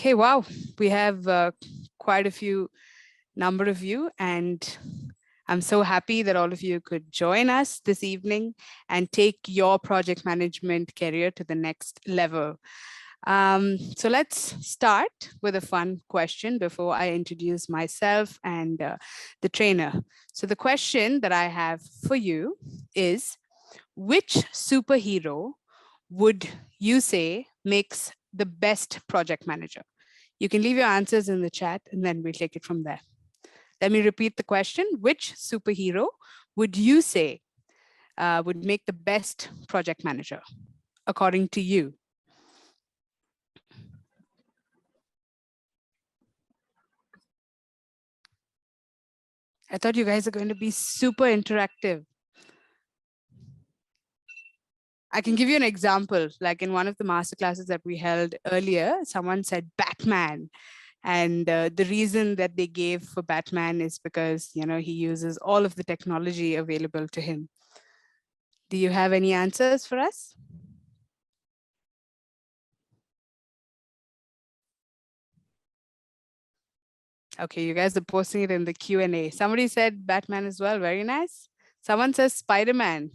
Okay, wow, we have quite a few number of you, and I'm so happy that all of you could join us this evening and take your project management career to the next level. So let's start with a fun question before I introduce myself and the trainer. So the question that I have for you is, which superhero would you say makes the best project manager? You can leave your answers in the chat and then we'll take it from there. Let me repeat the question. Which superhero would you say would make the best project manager, according to you? I thought you guys are going to be super interactive. I can give you an example. Like in one of the masterclasses that we held earlier, someone said Batman. And the reason that they gave for Batman is because, you know, he uses all of the technology available to him. Do you have any answers for us? Okay, you guys are posting it in the Q&A. Somebody said Batman as well. Very nice. Someone says Spider-Man.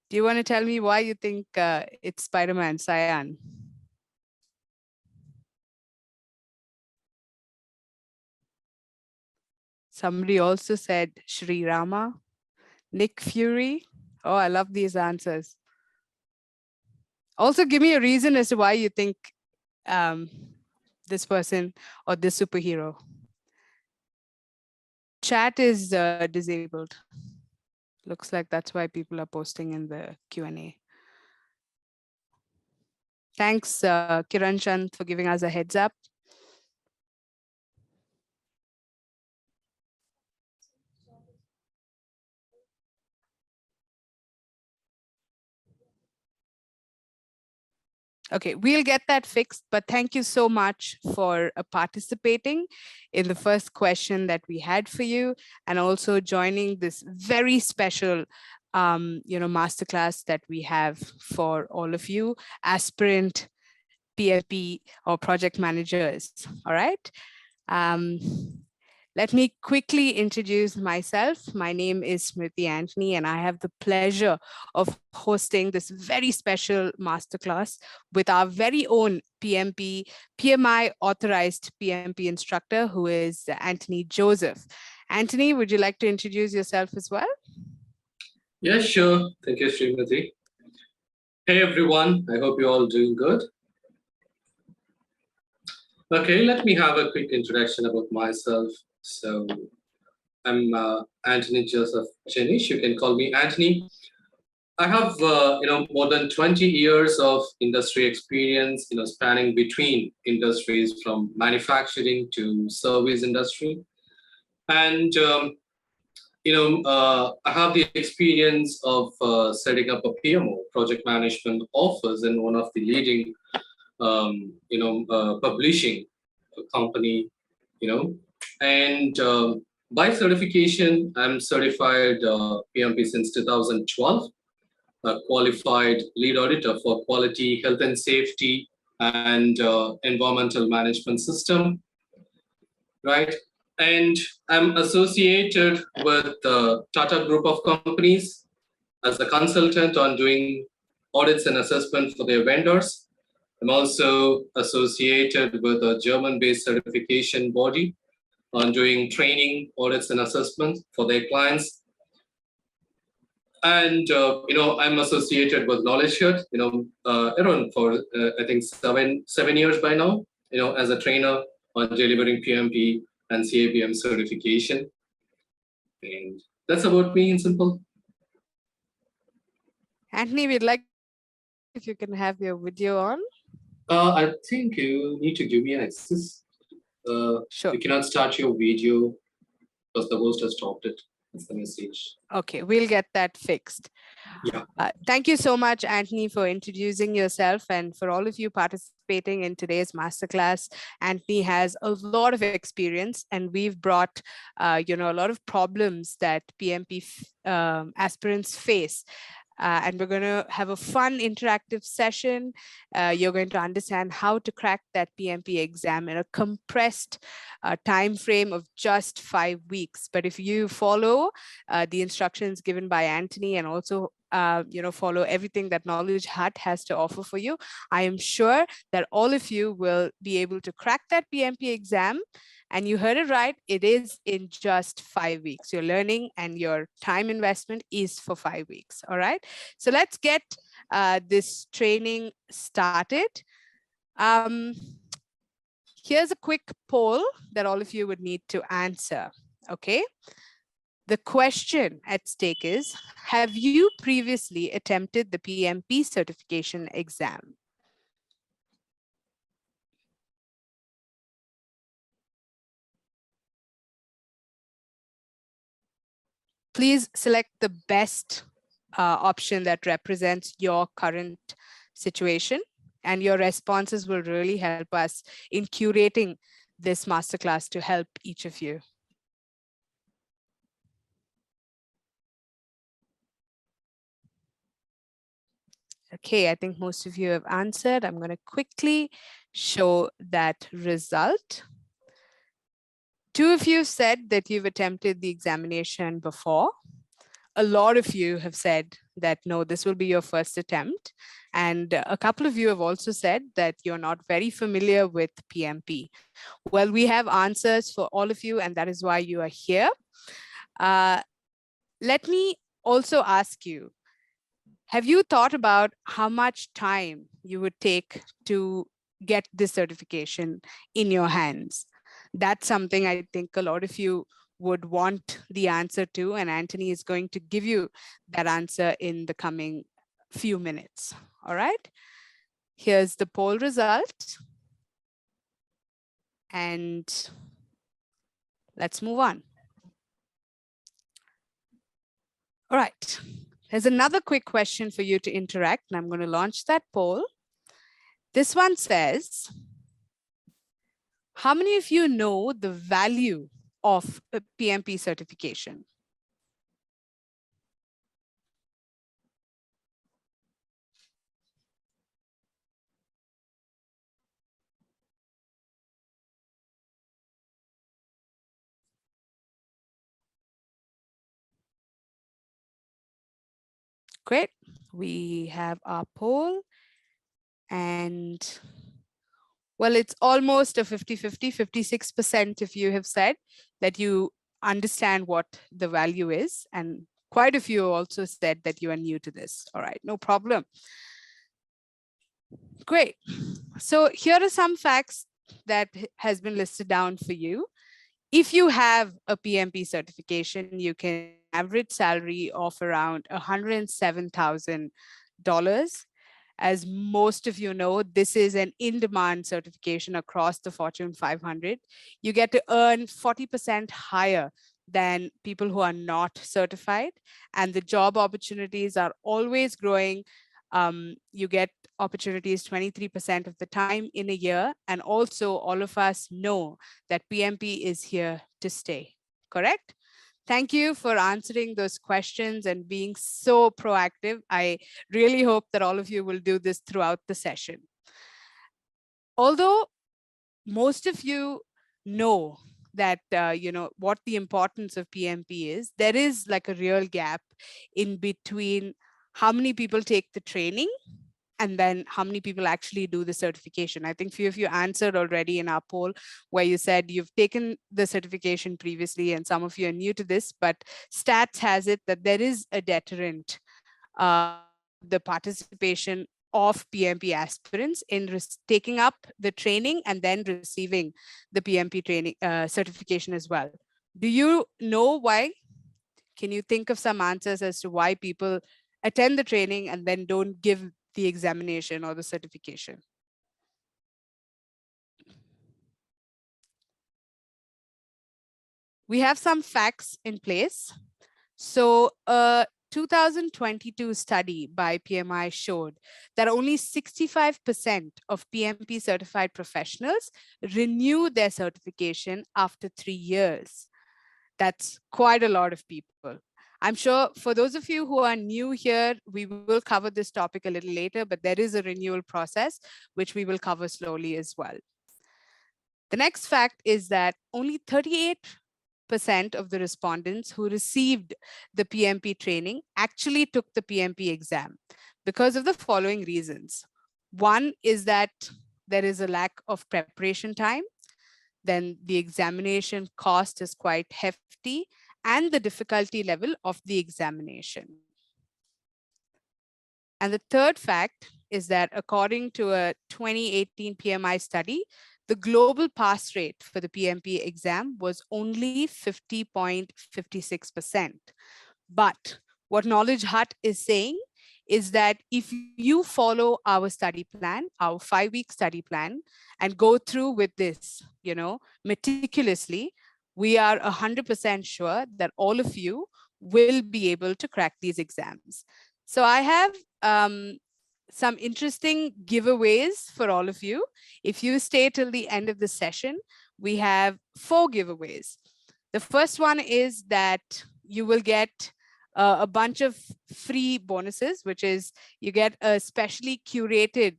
Do you want to tell me why you think it's Spider-Man, Sayan? Somebody also said Sri Rama, Nick Fury. Oh, I love these answers. Also, give me a reason as to why you think this person or this superhero. Chat is disabled. Looks like that's why people are posting in the Q&A. Thanks, Kiran Chand, for giving us a heads up. Okay, we'll get that fixed, but thank you so much for participating in the first question that we had for you, and also joining this very special masterclass that we have for all of you, aspirant PMP or project managers, all right? Let me quickly introduce myself. My name is Smriti Antony, and I have the pleasure of hosting this very special masterclass with our very own PMI authorized PMP instructor, who is Antony Joseph. Antony, would you like to introduce yourself as well? Yeah, sure. Thank you, Srimati. Hey, everyone. I hope you're all doing good. Okay, let me have a quick introduction about myself. So I'm Antony Joseph Jenish. You can call me Antony. I have more than 20 years of industry experience, spanning between industries from manufacturing to service industry, and I have the experience of setting up a PMO, project management office, in one of the leading publishing company, and by certification, I'm certified PMP since 2012, a qualified lead auditor for quality, health and safety, and environmental management system, right? And I'm associated with the Tata Group of companies as a consultant on doing audits and assessment for their vendors. I'm also associated with a German-based certification body on doing training, audits, and assessment for their clients. And, I'm associated with KnowledgeHut, around for, I think, seven years by now, as a trainer on delivering PMP and CAPM certification. And that's about me in simple. Antony, we'd like if you can have your video on. I think you need to give me access. Sure. You cannot start your video because the host has stopped it. That's the message. Okay, we'll get that fixed. Yeah. Thank you so much, Antony, for introducing yourself, and for all of you participating in today's masterclass. Antony has a lot of experience, and we've brought, a lot of problems that PMP aspirants face And we're going to have a fun interactive session. You're going to understand how to crack that PMP exam in a compressed time frame of just 5 weeks. But if you follow the instructions given by Antony and also follow everything that KnowledgeHut has to offer for you, I am sure that all of you will be able to crack that PMP exam. And you heard it right, it is in just 5 weeks. Your learning and your time investment is for 5 weeks, all right? So let's get this training started. Here's a quick poll that all of you would need to answer, okay? The question at stake is, have you previously attempted the PMP certification exam? Please select the best option that represents your current situation, and your responses will really help us in curating this masterclass to help each of you. Okay, I think most of you have answered. I'm going to quickly show that result. 2 of you said that you've attempted the examination before. A lot of you have said that, no, this will be your first attempt. And a couple of you have also said that you're not very familiar with PMP. Well, we have answers for all of you, and that is why you are here. Let me also ask you, have you thought about how much time you would take to get this certification in your hands? That's something I think a lot of you would want the answer to, and Antony is going to give you that answer in the coming few minutes. All right, here's the poll result, and let's move on. All right, there's another quick question for you to interact, and I'm going to launch that poll. This one says, how many of you know the value of a PMP certification? Great, we have our poll, and well, it's almost a 50-50, 56% if you have said that you understand what the value is, and quite a few also said that you are new to this. All right, no problem. Great. So here are some facts that has been listed down for you. If you have a PMP certification, you can average salary of around $107,000. As most of you know, this is an in-demand certification across the Fortune 500. You get to earn 40% higher than people who are not certified, and the job opportunities are always growing. You get opportunities 23% of the time in a year, and also all of us know that PMP is here to stay, correct? Thank you for answering those questions and being so proactive. I really hope that all of you will do this throughout the session. Although most of you know that, what the importance of PMP is, there is like a real gap in between how many people take the training and then how many people actually do the certification. I think few of you answered already in our poll where you said you've taken the certification previously and some of you are new to this, but stats has it that there is a deterrent the participation of PMP aspirants in taking up the training and then receiving the PMP training certification as well. Do you know why? Can you think of some answers as to why people attend the training and then don't give the examination or the certification? We have some facts in place. So a 2022 study by PMI showed that only 65% of PMP certified professionals renew their certification after 3 years. That's quite a lot of people. I'm sure for those of you who are new here, we will cover this topic a little later, but there is a renewal process, which we will cover slowly as well. The next fact is that only 38% of the respondents who received the PMP training actually took the PMP exam because of the following reasons. One is that there is a lack of preparation time. Then the examination cost is quite hefty, and the difficulty level of the examination. And the third fact is that according to a 2018 PMI study, the global pass rate for the PMP exam was only 50.56%. But what KnowledgeHut is saying is that if you follow our study plan, our 5-week study plan, and go through with this, meticulously, we are 100% sure that all of you will be able to crack these exams. So I have some interesting giveaways for all of you. If you stay till the end of the session, we have 4 giveaways. The first one is that you will get a bunch of free bonuses, which is you get a specially curated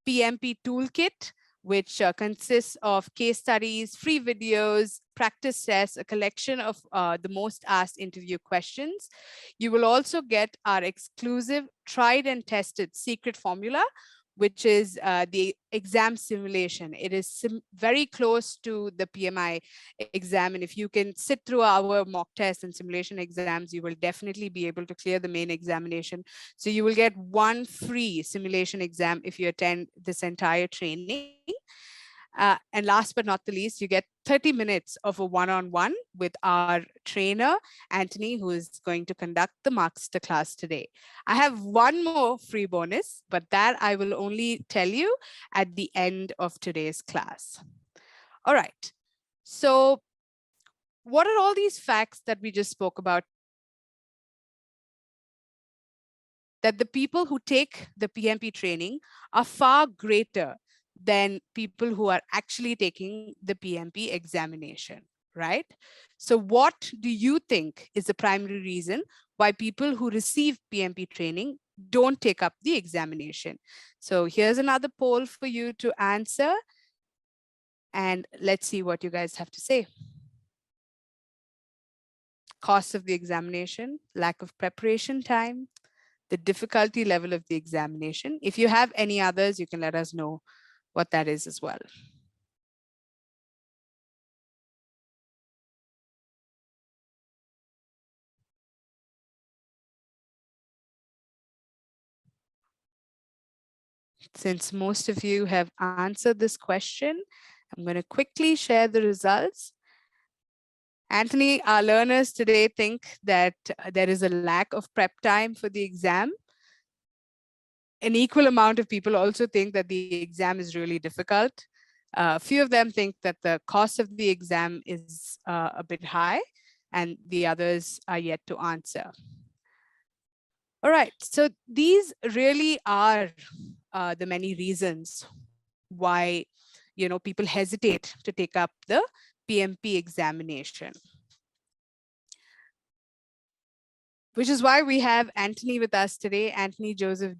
PMP toolkit, which consists of case studies, free videos, practice tests, a collection of the most asked interview questions. You will also get our exclusive tried and tested secret formula, which is the exam simulation. It is very close to the PMI exam. And if you can sit through our mock test and simulation exams, you will definitely be able to clear the main examination. So you will get 1 free simulation exam if you attend this entire training. And last but not the least, you get 30 minutes of a one-on-one with our trainer, Antony, who is going to conduct the masterclass today. I have one more free bonus, but that I will only tell you at the end of today's class. All right. So what are all these facts that we just spoke about? That the people who take the PMP training are far greater than people who are actually taking the PMP examination, right? So what do you think is the primary reason why people who receive PMP training don't take up the examination? So here's another poll for you to answer. And let's see what you guys have to say. Cost of the examination, lack of preparation time, the difficulty level of the examination. If you have any others, you can let us know what that is as well. Since most of you have answered this question, I'm going to quickly share the results. Antony, our learners today think that there is a lack of prep time for the exam. An equal amount of people also think that the exam is really difficult. A few of them think that the cost of the exam is a bit high, and the others are yet to answer. All right, so these really are the many reasons why people hesitate to take up the PMP examination. Which is why we have Antony with us today. Antony Joseph,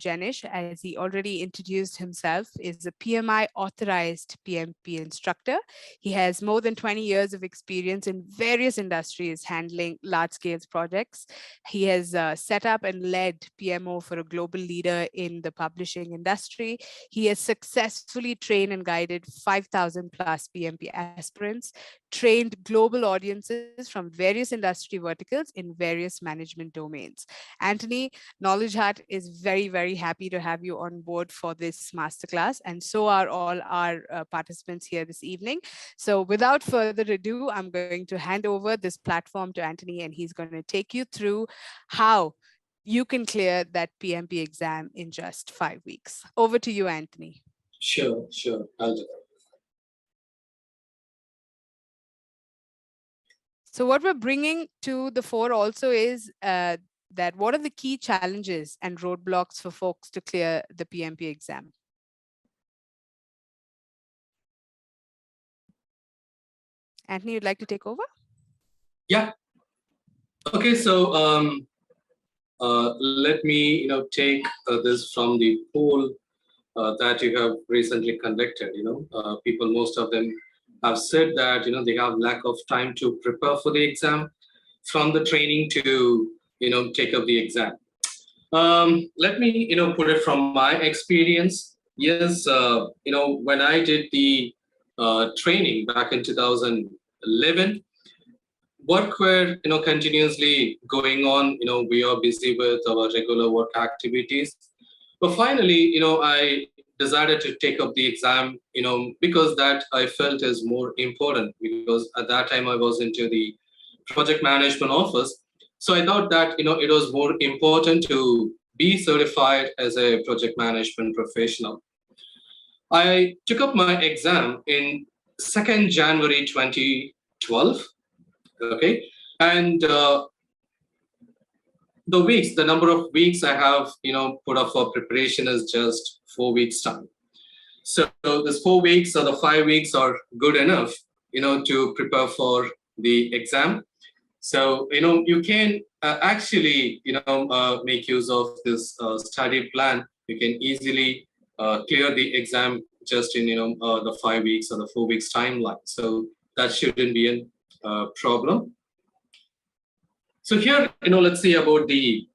as he already introduced himself, is a PMI authorized PMP instructor. He has more than 20 years of experience in various industries handling large-scale projects. He has set up and led PMO for a global leader in the publishing industry. He has successfully trained and guided 5,000 plus PMP aspirants, trained global audiences from various industry verticals in various management domains. Antony, KnowledgeHut is very, very happy to have you on board for this masterclass, and so are all our participants here this evening. So without further ado, I'm going to hand over this platform to Antony, and he's going to take you through how you can clear that PMP exam in just 5 weeks. Over to you, Antony. Sure. I'll do that. So what we're bringing to the fore also is that what are the key challenges and roadblocks for folks to clear the PMP exam? Antony, you'd like to take over? Yeah. Okay, so let me, take this from the poll that you have recently conducted. People, most of them have said that, they have lack of time to prepare for the exam, from the training to, take up the exam. Let me, put it from my experience. Yes, when I did the training back in 2011, work were, continuously going on. We are busy with our regular work activities. But finally, I decided to take up the exam, because that I felt is more important, because at that time I was into the project management office. So I thought that, it was more important to be certified as a project management professional. I took up my exam in 2nd January 2012. Okay. And the number of weeks I have, put up for preparation is just 4 weeks time. So this 4 weeks or the 5 weeks are good enough, to prepare for the exam. So, you can actually, make use of this study plan. You can easily clear the exam just in, the 5 weeks or the 4 weeks timeline. So that shouldn't be a problem. So here, let's see about the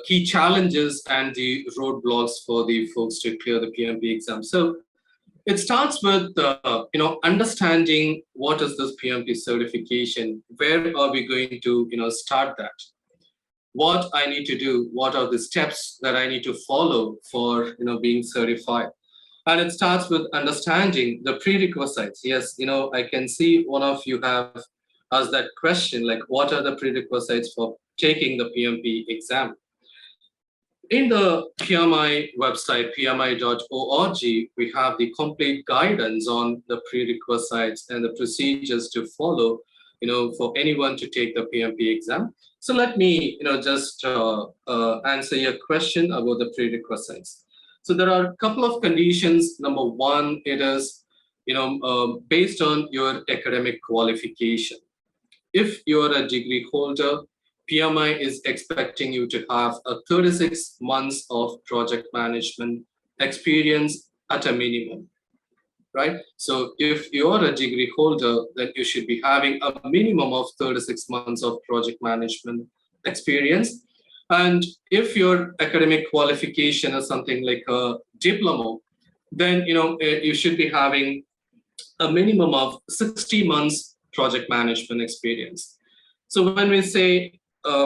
key challenges and the roadblocks for the folks to clear the PMP exam. So it starts with, understanding what is this PMP certification? Where are we going to, start that? What I need to do? What are the steps that I need to follow for, being certified? And it starts with understanding the prerequisites. Yes, I can see one of you have asked that question, like, what are the prerequisites for taking the PMP exam? In the PMI website, pmi.org, we have the complete guidance on the prerequisites and the procedures to follow, for anyone to take the PMP exam. So let me, just answer your question about the prerequisites. So there are a couple of conditions. Number one, it is, based on your academic qualification. If you are a degree holder, PMI is expecting you to have a 36 months of project management experience at a minimum, right? So if you are a degree holder, then you should be having a minimum of 36 months of project management experience. And if your academic qualification is something like a diploma, then, you should be having a minimum of 60 months project management experience. So when we say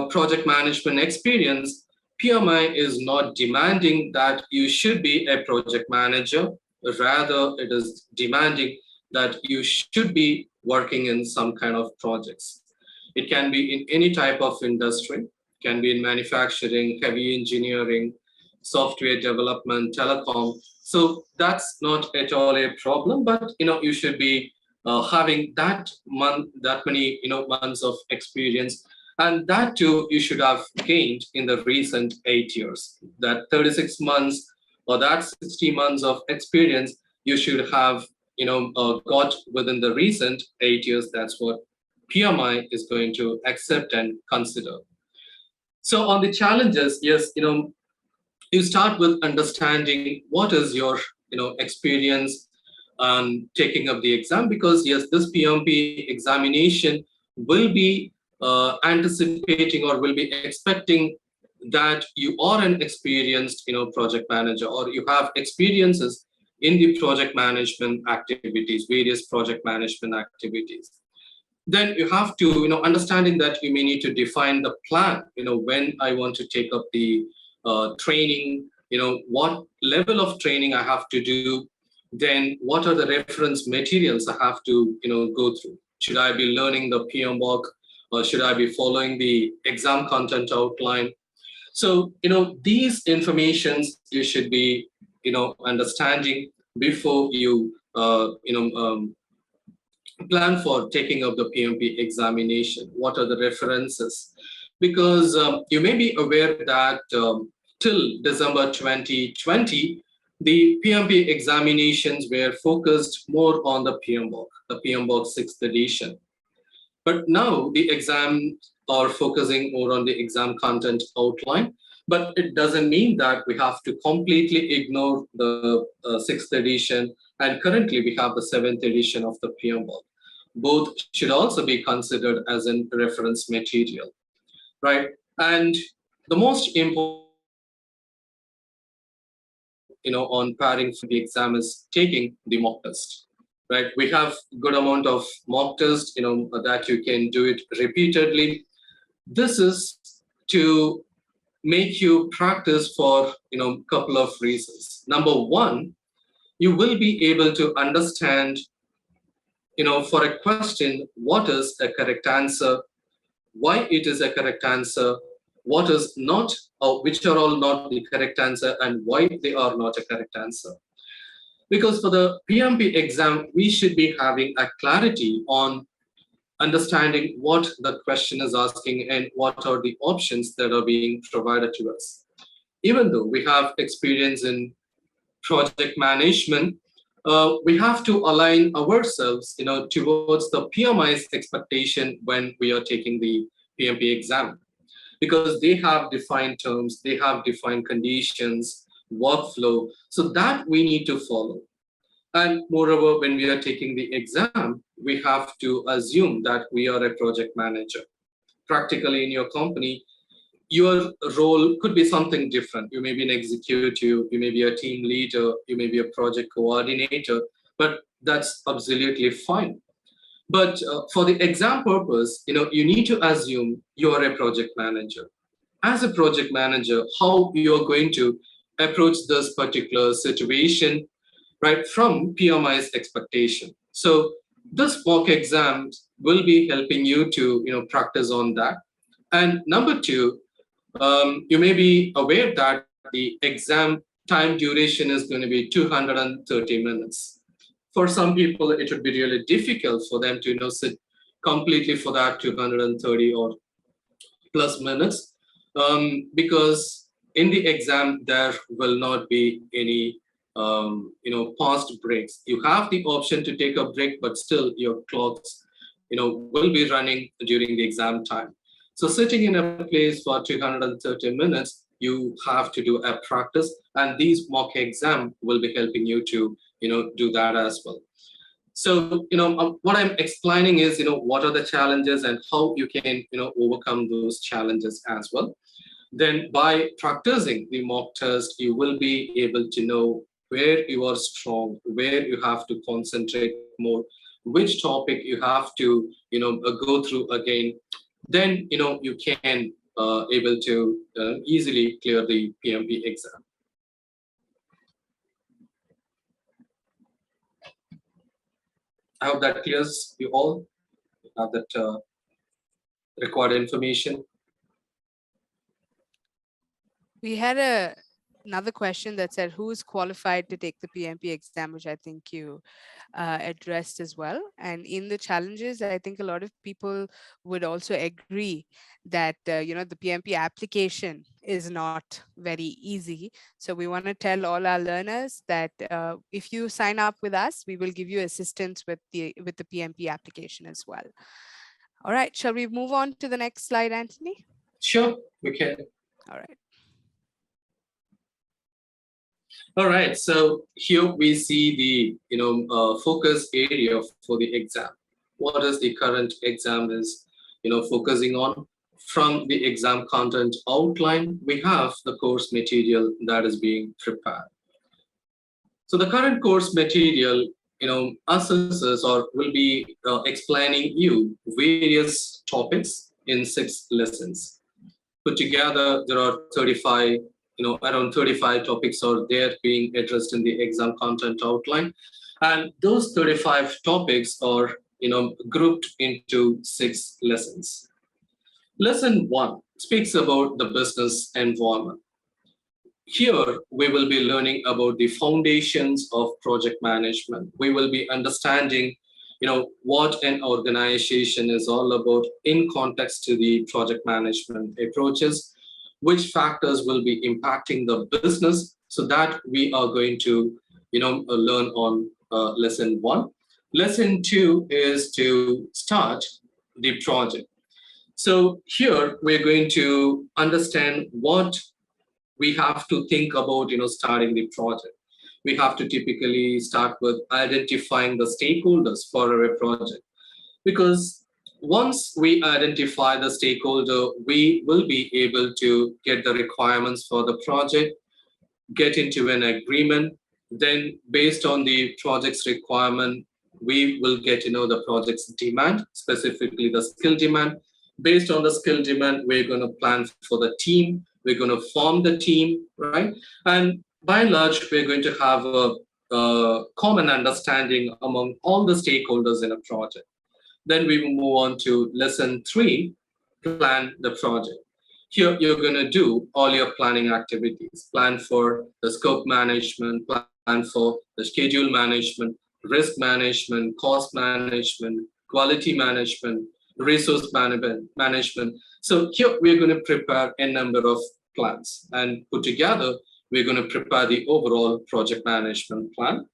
project management experience, PMI is not demanding that you should be a project manager. Rather, it is demanding that you should be working in some kind of projects. It can be in any type of industry, can be in manufacturing, heavy engineering, software development, telecom. So that's not at all a problem, but, you should be having that many, months of experience. And that too, you should have gained in the recent 8 years. That 36 months or that 60 months of experience, you should have, got within the recent 8 years. That's what PMI is going to accept and consider. So on the challenges, yes, you start with understanding what is your, experience on taking up the exam, because yes, this PMP examination will be anticipating or will be expecting that you are an experienced, project manager, or you have experiences in the project management activities, various project management activities. Then you have to, understanding that you may need to define the plan, when I want to take up the training, what level of training I have to do, then what are the reference materials I have to, go through. Should I be learning the PMBOK, or should I be following the exam content outline? So, these informations you should be, understanding before you, plan for taking up the PMP examination. What are the references? Because you may be aware that till December 2020, the PMP examinations were focused more on the PMBOK 6th edition. But now the exams are focusing more on the exam content outline. But it doesn't mean that we have to completely ignore the 6th edition, and currently we have the 7th edition of the preamble. Both should also be considered as a reference material, right? And the most important on pairing for the exam is taking the mock test, right? We have good amount of mock test, that you can do it repeatedly. This is to make you practice for couple of reasons. Number one, you will be able to understand for a question what is a correct answer, why it is a correct answer, what is not, or which are all not the correct answer, and why they are not a correct answer. Because for the PMP exam, we should be having a clarity on understanding what the question is asking and what are the options that are being provided to us. Even though we have experience in project management, we have to align ourselves, towards the PMI's expectation when we are taking the PMP exam, because they have defined terms, they have defined conditions, workflow, so that we need to follow. And moreover, when we are taking the exam, we have to assume that we are a project manager. Practically in your company, your role could be something different. You may be an executive, you may be a team leader, you may be a project coordinator, but that's absolutely fine. But for the exam purpose, you need to assume you are a project manager. As a project manager, how you are going to approach this particular situation, right, from PMI's expectation. So this mock exams will be helping you to practice on that. And number two, you may be aware that the exam time duration is going to be 230 minutes. For some people, it would be really difficult for them to sit completely for that 230 or plus minutes, because in the exam there will not be any past breaks. You have the option to take a break, but still your clocks will be running during the exam time. So sitting in a place for 230 minutes, you have to do a practice, and these mock exam will be helping you to do that as well. So what I'm explaining is what are the challenges and how you can overcome those challenges as well. Then by practicing the mock test, you will be able to know where you are strong, where you have to concentrate more, which topic you have to go through again. Then you can able to easily clear the PMP exam. I hope that clears you all. You have that required information. We had another question that said, who is qualified to take the PMP exam, which I think you addressed as well. And in the challenges, I think a lot of people would also agree that the PMP application is not very easy. So we want to tell all our learners that if you sign up with us, we will give you assistance with the PMP application as well. All right, shall we move on to the next slide, Antony? Sure, we can. All right. All right, so here we see the focus area for the exam. What is the current exam is focusing on? From the exam content outline, we have the course material that is being prepared. So the current course material assesses or will be explaining you various topics in 6 lessons. Put together, there are 35 around 35 topics are there being addressed in the exam content outline. And those 35 topics are, grouped into 6 lessons. Lesson 1 speaks about the business environment. Here, we will be learning about the foundations of project management. We will be understanding, what an organization is all about in context to the project management approaches, which factors will be impacting the business, so that we are going to learn on lesson 1. Lesson 2 is to start the project. So here we're going to understand what we have to think about, starting the project. We have to typically start with identifying the stakeholders for a project, because once we identify the stakeholder, we will be able to get the requirements for the project, get into an agreement. Then based on the project's requirement, we will get to know the project's demand, specifically the skill demand. Based on the skill demand, we're going to plan for the team, we're going to form the team, right? And by and large, we're going to have a common understanding among all the stakeholders in a project. Then we will move on to lesson 3, plan the project. Here, you're going to do all your planning activities, plan for the scope management, plan for the schedule management, risk management, cost management, quality management, resource management. So here, we're going to prepare a number of plans, and put together, we're going to prepare the overall project management plan.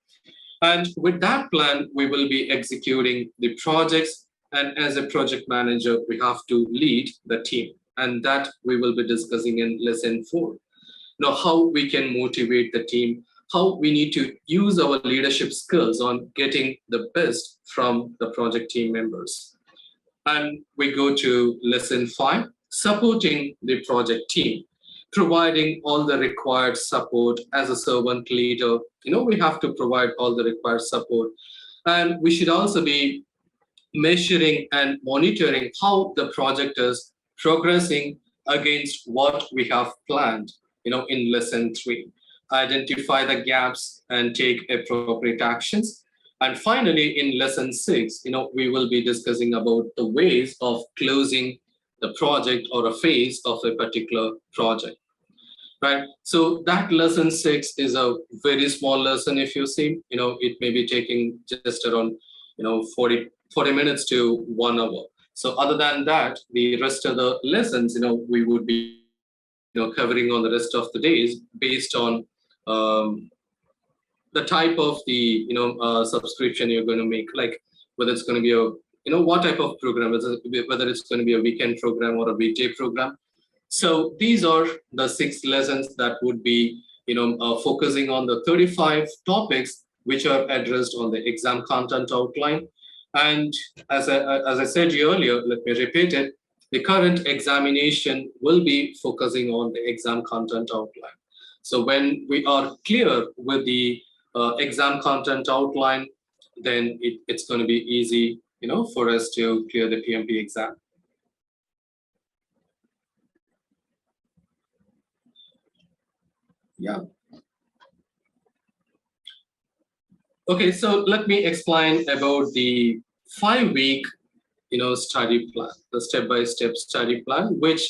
And with that plan, we will be executing the projects. And as a project manager, we have to lead the team. And that we will be discussing in lesson 4. Now, how we can motivate the team, how we need to use our leadership skills on getting the best from the project team members. And we go to lesson 5, supporting the project team, providing all the required support as a servant leader. We have to provide all the required support. And we should also be measuring and monitoring how the project is progressing against what we have planned, in lesson 3. Identify the gaps and take appropriate actions. And finally, in lesson 6, we will be discussing about the ways of closing the project or a phase of a particular project, right? So that lesson 6 is a very small lesson. If you see, it may be taking just around, 40 minutes to 1 hour. So other than that, the rest of the lessons, we would be, covering on the rest of the days based on the type of the, subscription you're going to make, like whether it's going to be a, what type of program, whether it's going to be a weekend program or a weekday program. So these are the 6 lessons that would be, focusing on the 35 topics which are addressed on the exam content outline. And as I said earlier, let me repeat it, the current examination will be focusing on the exam content outline. So when we are clear with the exam content outline, then it's going to be easy, for us to clear the PMP exam. Yeah. Okay, so let me explain about the 5-week, study plan, the step-by-step study plan, which,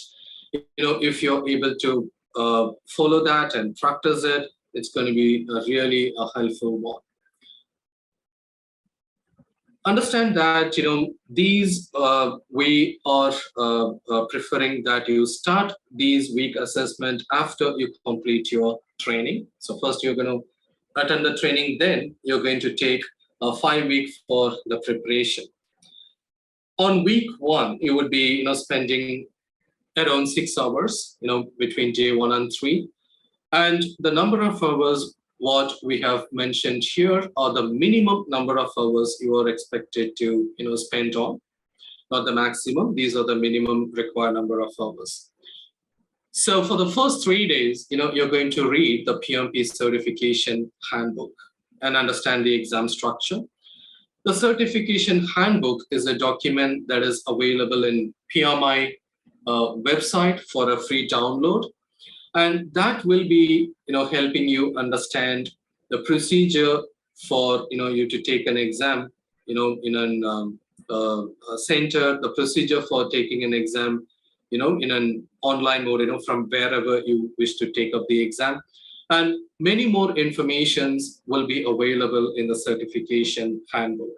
if you're able to follow that and practice it, it's going to be really a helpful one. Understand that, these we are preferring that you start these week assessment after you complete your training. So first you're going to attend the training, then you're going to take a 5-week for the preparation. On week 1, you would be, spending around 6 hours, between day 1 and 3. And the number of hours, what we have mentioned here, are the minimum number of hours you are expected to, spend on, not the maximum. These are the minimum required number of hours. So for the first 3 days, you're going to read the PMP certification handbook and understand the exam structure. The certification handbook is a document that is available in PMI website for a free download. And that will be, helping you understand the procedure for, you to take an exam, in a center, the procedure for taking an exam, in an online mode, from wherever you wish to take up the exam. And many more informations will be available in the certification handbook.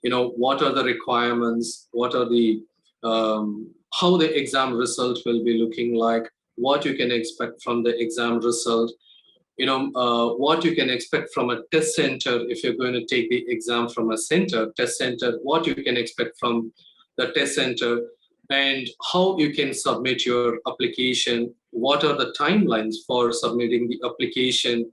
What are the requirements? What are the, how the exam result will be looking like? What you can expect from the exam result? What you can expect from a test center if you're going to take the exam from a test center, what you can expect from the test center, and how you can submit your application, what are the timelines for submitting the application,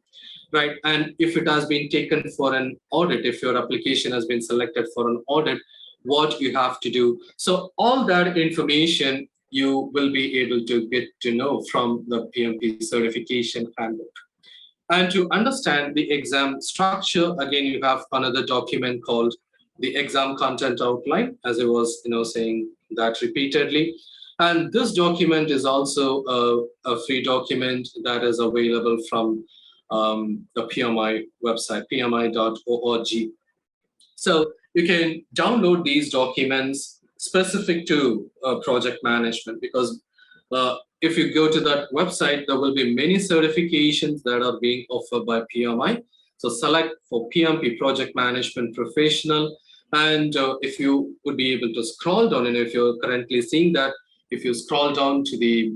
right? And if it has been taken for an audit, if your application has been selected for an audit, what you have to do. So all that information you will be able to get to know from the PMP certification handbook. And to understand the exam structure, again, you have another document called the exam content outline, as I was saying that repeatedly. And this document is also a free document that is available from the PMI website, pmi.org. So you can download these documents specific to project management, because if you go to that website, there will be many certifications that are being offered by PMI. So select for PMP Project Management Professional. And if you would be able to scroll down, and if you're currently seeing that, if you scroll down to the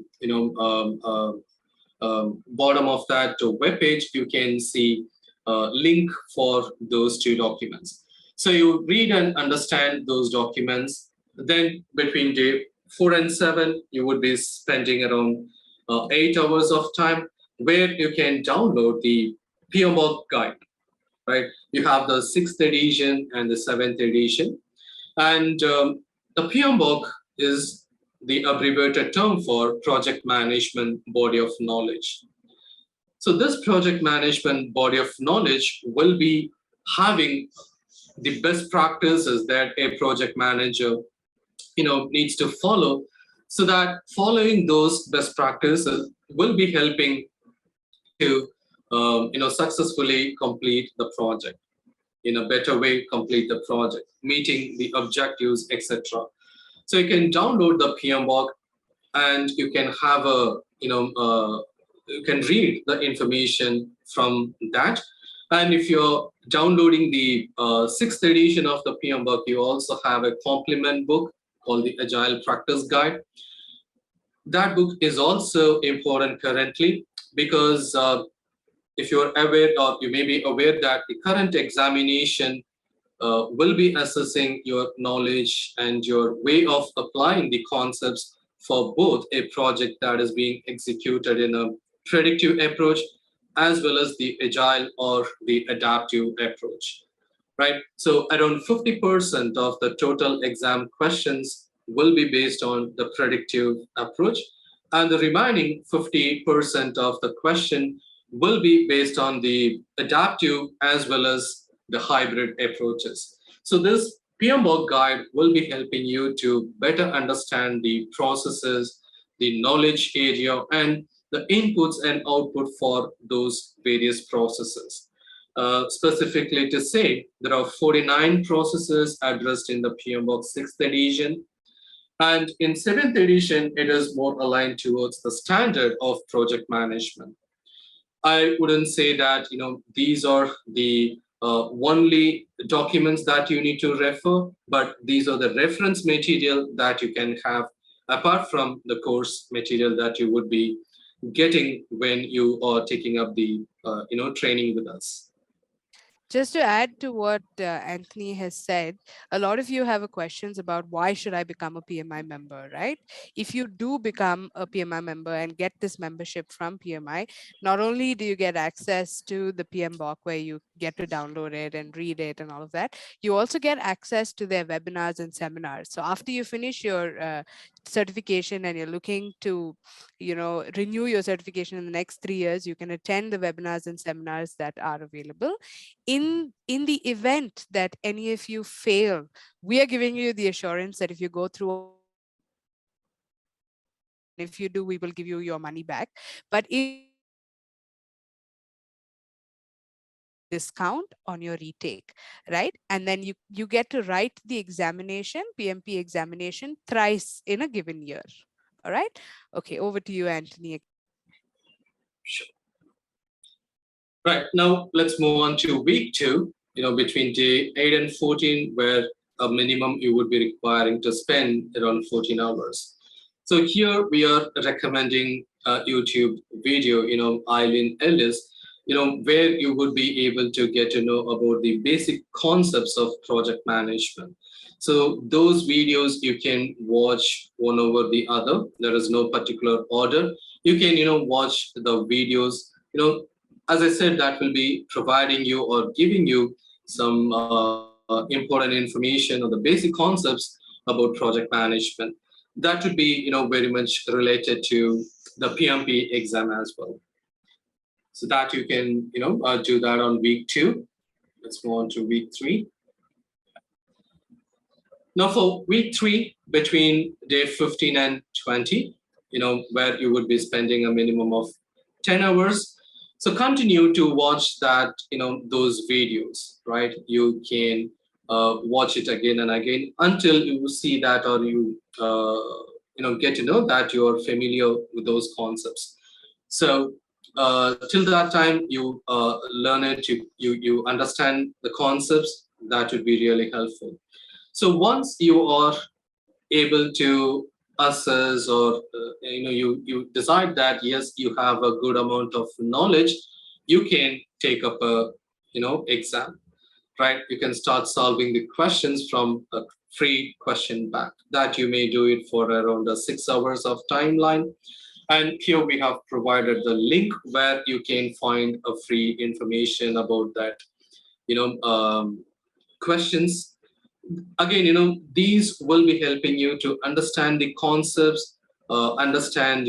bottom of that web page, you can see a link for those two documents. So you read and understand those documents. Then between day 4 and 7, you would be spending around 8 hours of time, where you can download the PMBOK guide, right? You have the 6th edition and the 7th edition. And the PMBOK is the abbreviated term for Project Management Body of Knowledge. So this project management body of knowledge will be having the best practices that a project manager needs to follow, so that following those best practices will be helping to successfully complete the project in a better way, complete the project, meeting the objectives, etc. So you can download the PMBOK, and you can have you can read the information from that. And if you're downloading the 6th edition of the PMBOK, you also have a complement book called the Agile Practice Guide. That book is also important currently, because if you're aware, or you may be aware, that the current examination will be assessing your knowledge and your way of applying the concepts for both a project that is being executed in a predictive approach, as well as the agile or the adaptive approach, right? So around 50% of the total exam questions will be based on the predictive approach, and the remaining 50% of the question will be based on the adaptive as well as the hybrid approaches. So this PMBOK guide will be helping you to better understand the processes, the knowledge area, and the inputs and output for those various processes. Specifically to say, there are 49 processes addressed in the PMBOK 6th edition. And in 7th edition, it is more aligned towards the standard of project management. I wouldn't say that these are the only documents that you need to refer, but these are the reference material that you can have apart from the course material that you would be getting when you are taking up the training with us. Just to add to what Anthony has said, a lot of you have questions about why should I become a PMI member, right? If you do become a PMI member and get this membership from PMI, not only do you get access to the PMBOK where you get to download it and read it and all of that, you also get access to their webinars and seminars. So after you finish your certification and you're looking to, renew your certification in the next 3 years, you can attend the webinars and seminars that are available. In the event that any of you fail, we are giving you the assurance that if you go through all of this, you will pass the certification. And if you do, we will give you your money back. But if you fail, we will give you a discount on your retake, right? And then you get to write the examination, PMP examination, thrice in a given year. All right. Okay, over to you, Anthony. Sure. Right, now let's move on to week 2, between day 8 and 14, where a minimum you would be requiring to spend around 14 hours. So here we are recommending a YouTube video, Eileen Ellis. where you would be able to get to know about the basic concepts of project management. So those videos you can watch one over the other. There is no particular order. You can, watch the videos, as I said, that will be providing you or giving you some important information on the basic concepts about project management. That would be, very much related to the PMP exam as well. So that you can, do that on week 2. Let's move on to week 3. Now for week 3, between day 15 and 20, where you would be spending a minimum of 10 hours. So continue to watch that, those videos, right? You can watch it again and again until you see that, or you, get to know that you're familiar with those concepts. So till that time, you learn it, you understand the concepts. That would be really helpful. So once you are able to assess, or you decide that yes, you have a good amount of knowledge, you can take up a exam, right? You can start solving the questions from a free question bank. That you may do it for around 6 hours of timeline. And here we have provided the link where you can find a free information about that, questions. Again, these will be helping you to understand the concepts, understand,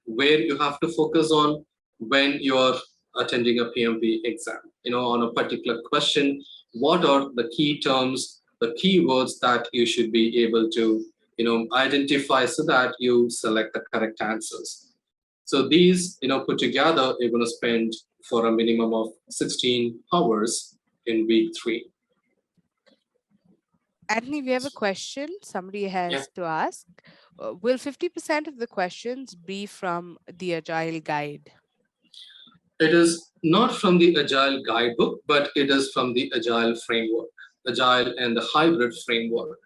where you have to focus on when you're attending a PMP exam, on a particular question, what are the key terms, the keywords that you should be able to, identify so that you select the correct answers. So these, put together, you're going to spend for a minimum of 16 hours in week 3. Antony, we have a question somebody has to ask. Will 50% of the questions be from the Agile guide? It is not from the Agile guidebook, but it is from the Agile framework, Agile and the hybrid framework.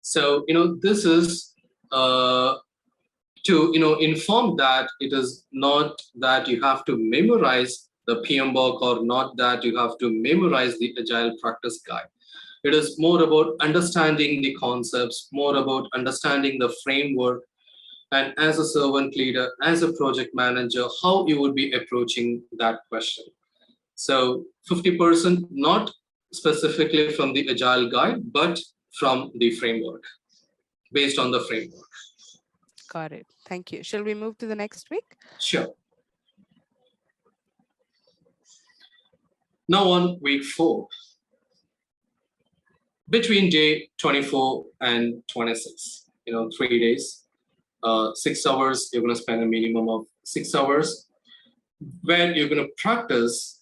So, this is to, inform that it is not that you have to memorize the PMBOK, or not that you have to memorize the Agile practice guide. It is more about understanding the concepts, more about understanding the framework, and as a servant leader, as a project manager, how you would be approaching that question. So 50% not specifically from the Agile guide, but from the framework, based on the framework. Got it. Thank you. Shall we move to the next week? Sure. Now on week 4, between day 24 and 26, 3 days, 6 hours, you're going to spend a minimum of 6 hours, where you're going to practice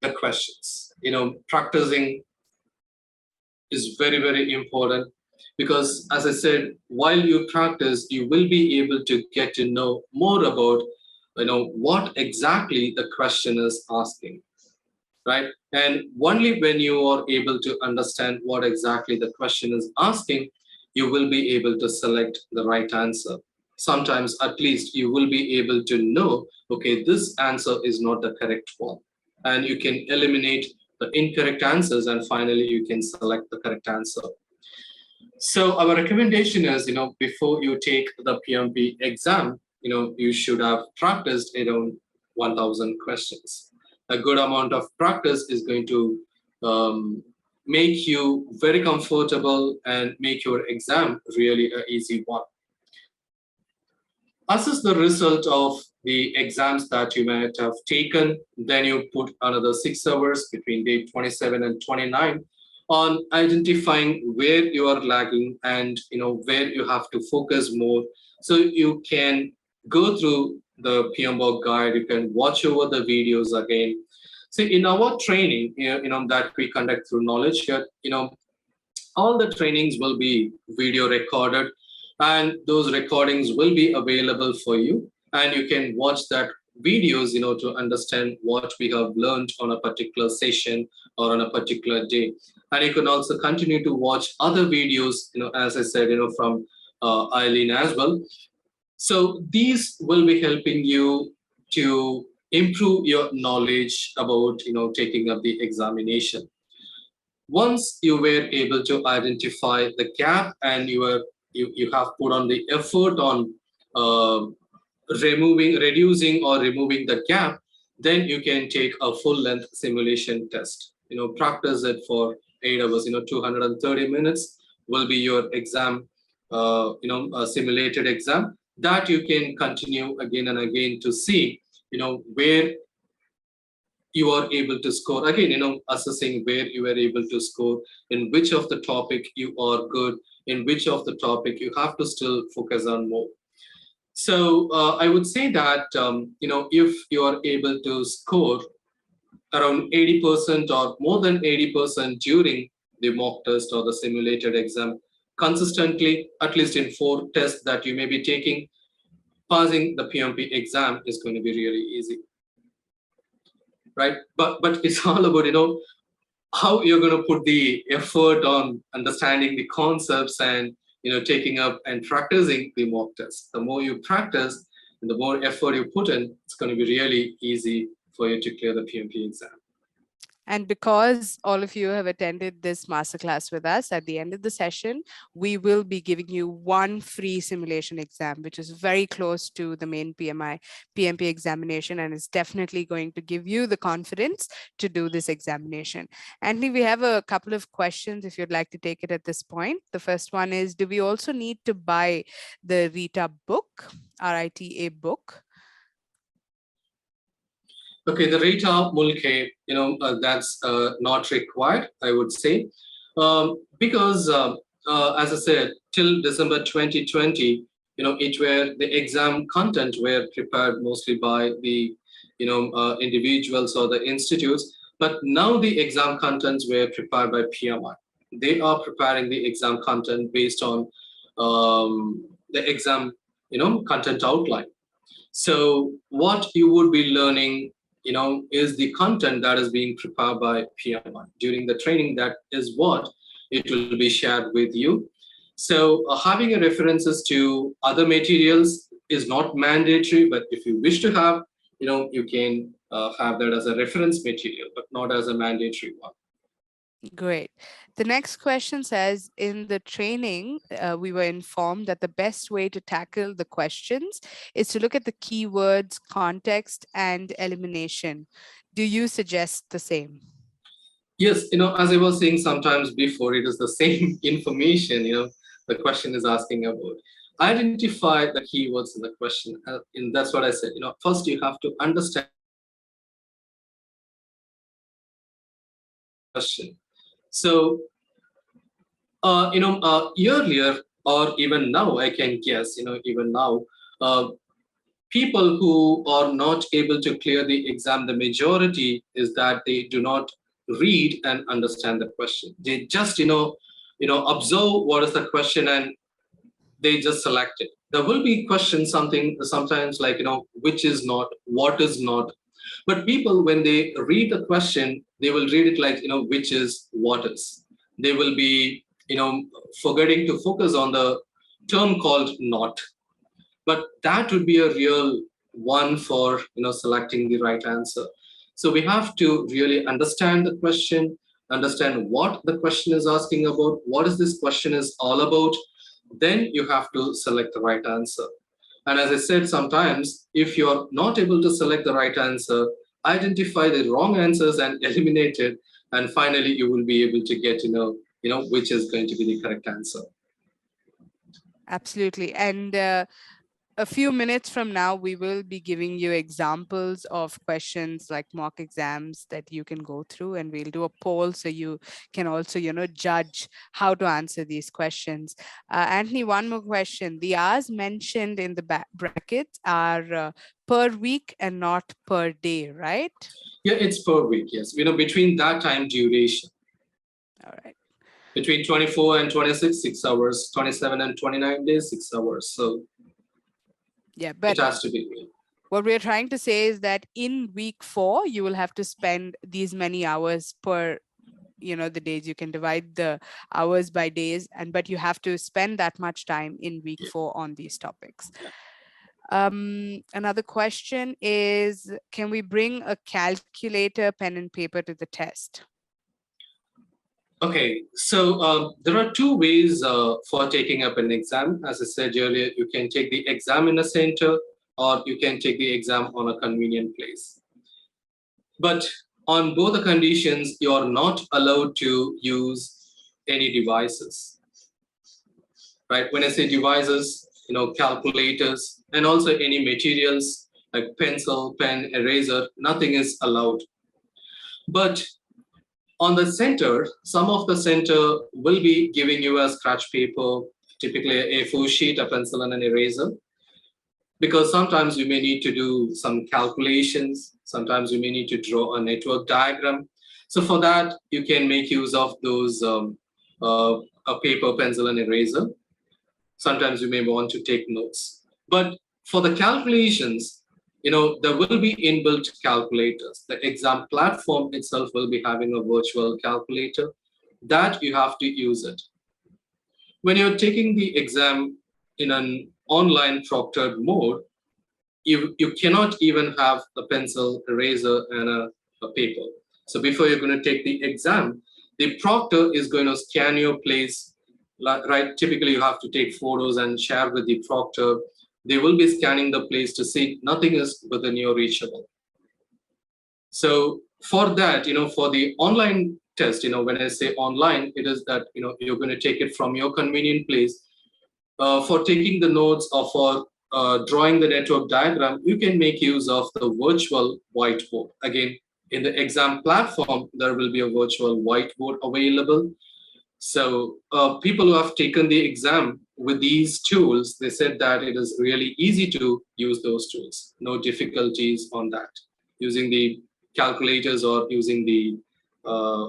the questions. Practicing is very, very important, because as I said, while you practice, you will be able to get to know more about, what exactly the question is asking, right? And only when you are able to understand what exactly the question is asking, you will be able to select the right answer. Sometimes, at least, you will be able to know, okay, this answer is not the correct one. And you can eliminate the incorrect answers, and finally, you can select the correct answer. So our recommendation is, before you take the PMP exam, you should have practiced around 1,000 questions. A good amount of practice is going to make you very comfortable and make your exam really an easy one. Assess the result of the exams that you might have taken. Then you put another 6 hours between day 27 and 29 on identifying where you are lagging and where you have to focus more. So you can go through the PMBOK guide, you can watch over the videos again. So in our training, that we conduct through KnowledgeHut, all the trainings will be video recorded, and those recordings will be available for you, and you can watch that videos, to understand what we have learned on a particular session or on a particular day. And you can also continue to watch other videos, as I said, from Eileen as well. So these will be helping you to improve your knowledge about, taking up the examination. Once you were able to identify the gap and you have put on the effort on uh, reducing or removing the gap, then you can take a full length simulation test. Practice it for 8 hours. 230 minutes will be your exam, a simulated exam that you can continue again and again to see, where you are able to score. Again, assessing where you are able to score, in which of the topic you are good, in which of the topic you have to still focus on more. So I would say that, if you are able to score around 80% or more than 80% during the mock test or the simulated exam consistently, at least in 4 tests that you may be taking, passing the PMP exam is going to be really easy, right? But it's all about, how you're going to put the effort on understanding the concepts and, taking up and practicing the mock test. The more you practice and the more effort you put in, it's going to be really easy for you to clear the PMP exam. And because all of you have attended this masterclass with us, at the end of the session, we will be giving you one free simulation exam, which is very close to the main PMP examination, and is definitely going to give you the confidence to do this examination. Anthony, we have a couple of questions if you'd like to take it at this point. The first one is, do we also need to buy the RITA book, RITA book? Okay, the rate of mulke, that's not required, I would say, because as I said, till December 2020, it were the exam content were prepared mostly by the, individuals or the institutes, but now the exam contents were prepared by PMI. They are preparing the exam content based on the exam, content outline. So what you would be learning, is the content that is being prepared by PMI. During the training, that is what it will be shared with you. So having a references to other materials is not mandatory, but if you wish to have, you can have that as a reference material, but not as a mandatory one. Great. The next question says, in the training, we were informed that the best way to tackle the questions is to look at the keywords, context, and elimination. Do you suggest the same? Yes, as I was saying sometimes before, it is the same information, the question is asking about. Identify the keywords in the question. And that's what I said. First you have to understand the question. So, earlier or even now, I can guess, even now, people who are not able to clear the exam, the majority is that they do not read and understand the question. They just, observe what is the question and they just select it. There will be questions, sometimes like, which is not, what is not. But people, when they read the question, they will read it like, which is, what is. They will be, forgetting to focus on the term called not. But that would be a real one for, selecting the right answer. So we have to really understand the question, understand what the question is asking about, what is this question is all about. Then you have to select the right answer. And as I said, sometimes if you're not able to select the right answer, identify the wrong answers and eliminate it. And finally, you will be able to get to know, which is going to be the correct answer. Absolutely. And a few minutes from now, we will be giving you examples of questions like mock exams that you can go through, and we'll do a poll so you can also, judge how to answer these questions. Anthony, one more question. The hours mentioned in the brackets are per week and not per day, right? Yeah, it's per week, yes. Between that time duration. All right. Between 24 and 26, 6 hours. 27 and 29 days, 6 hours. So yeah, but it has to be. What we're trying to say is that in week 4, you will have to spend these many hours per, the days. You can divide the hours by days, but you have to spend that much time in week 4 on these topics. Another question is, can we bring a calculator, pen and paper to the test? Okay, so there are two ways for taking up an exam. As I said earlier, you can take the exam in a center or you can take the exam on a convenient place. But on both the conditions, you're not allowed to use any devices, right? When I say devices, calculators and also any materials like pencil, pen, eraser, nothing is allowed. But on the center, some of the center will be giving you a scratch paper, typically a A4 sheet, a pencil, and an eraser. Because sometimes you may need to do some calculations, sometimes you may need to draw a network diagram. So for that, you can make use of those a paper, pencil, and eraser. Sometimes you may want to take notes. But for the calculations, there will be inbuilt calculators. The exam platform itself will be having a virtual calculator that you have to use it. When you're taking the exam in an online proctored mode, you cannot even have a pencil, eraser, and a paper. So before you're going to take the exam, the proctor is going to scan your place, right? Typically, you have to take photos and share with the proctor. They will be scanning the place to see nothing is within your reachable. So for that, for the online test, when I say online, it is that, you're going to take it from your convenient place. For taking the notes or for drawing the network diagram, you can make use of the virtual whiteboard. Again, in the exam platform, there will be a virtual whiteboard available. So people who have taken the exam with these tools, they said that it is really easy to use those tools. No difficulties on that. Using the calculators or using the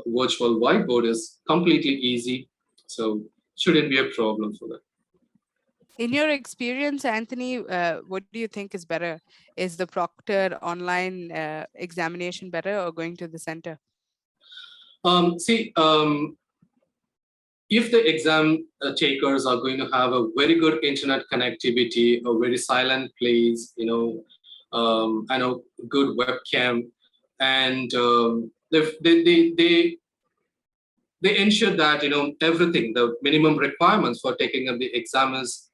virtual whiteboard is completely easy. So shouldn't be a problem for that. In your experience, Anthony, what do you think is better? Is the proctored online examination better or going to the center? If the exam takers are going to have a very good internet connectivity, a very silent place, and a good webcam, and they ensure that everything, the minimum requirements for taking up the exam is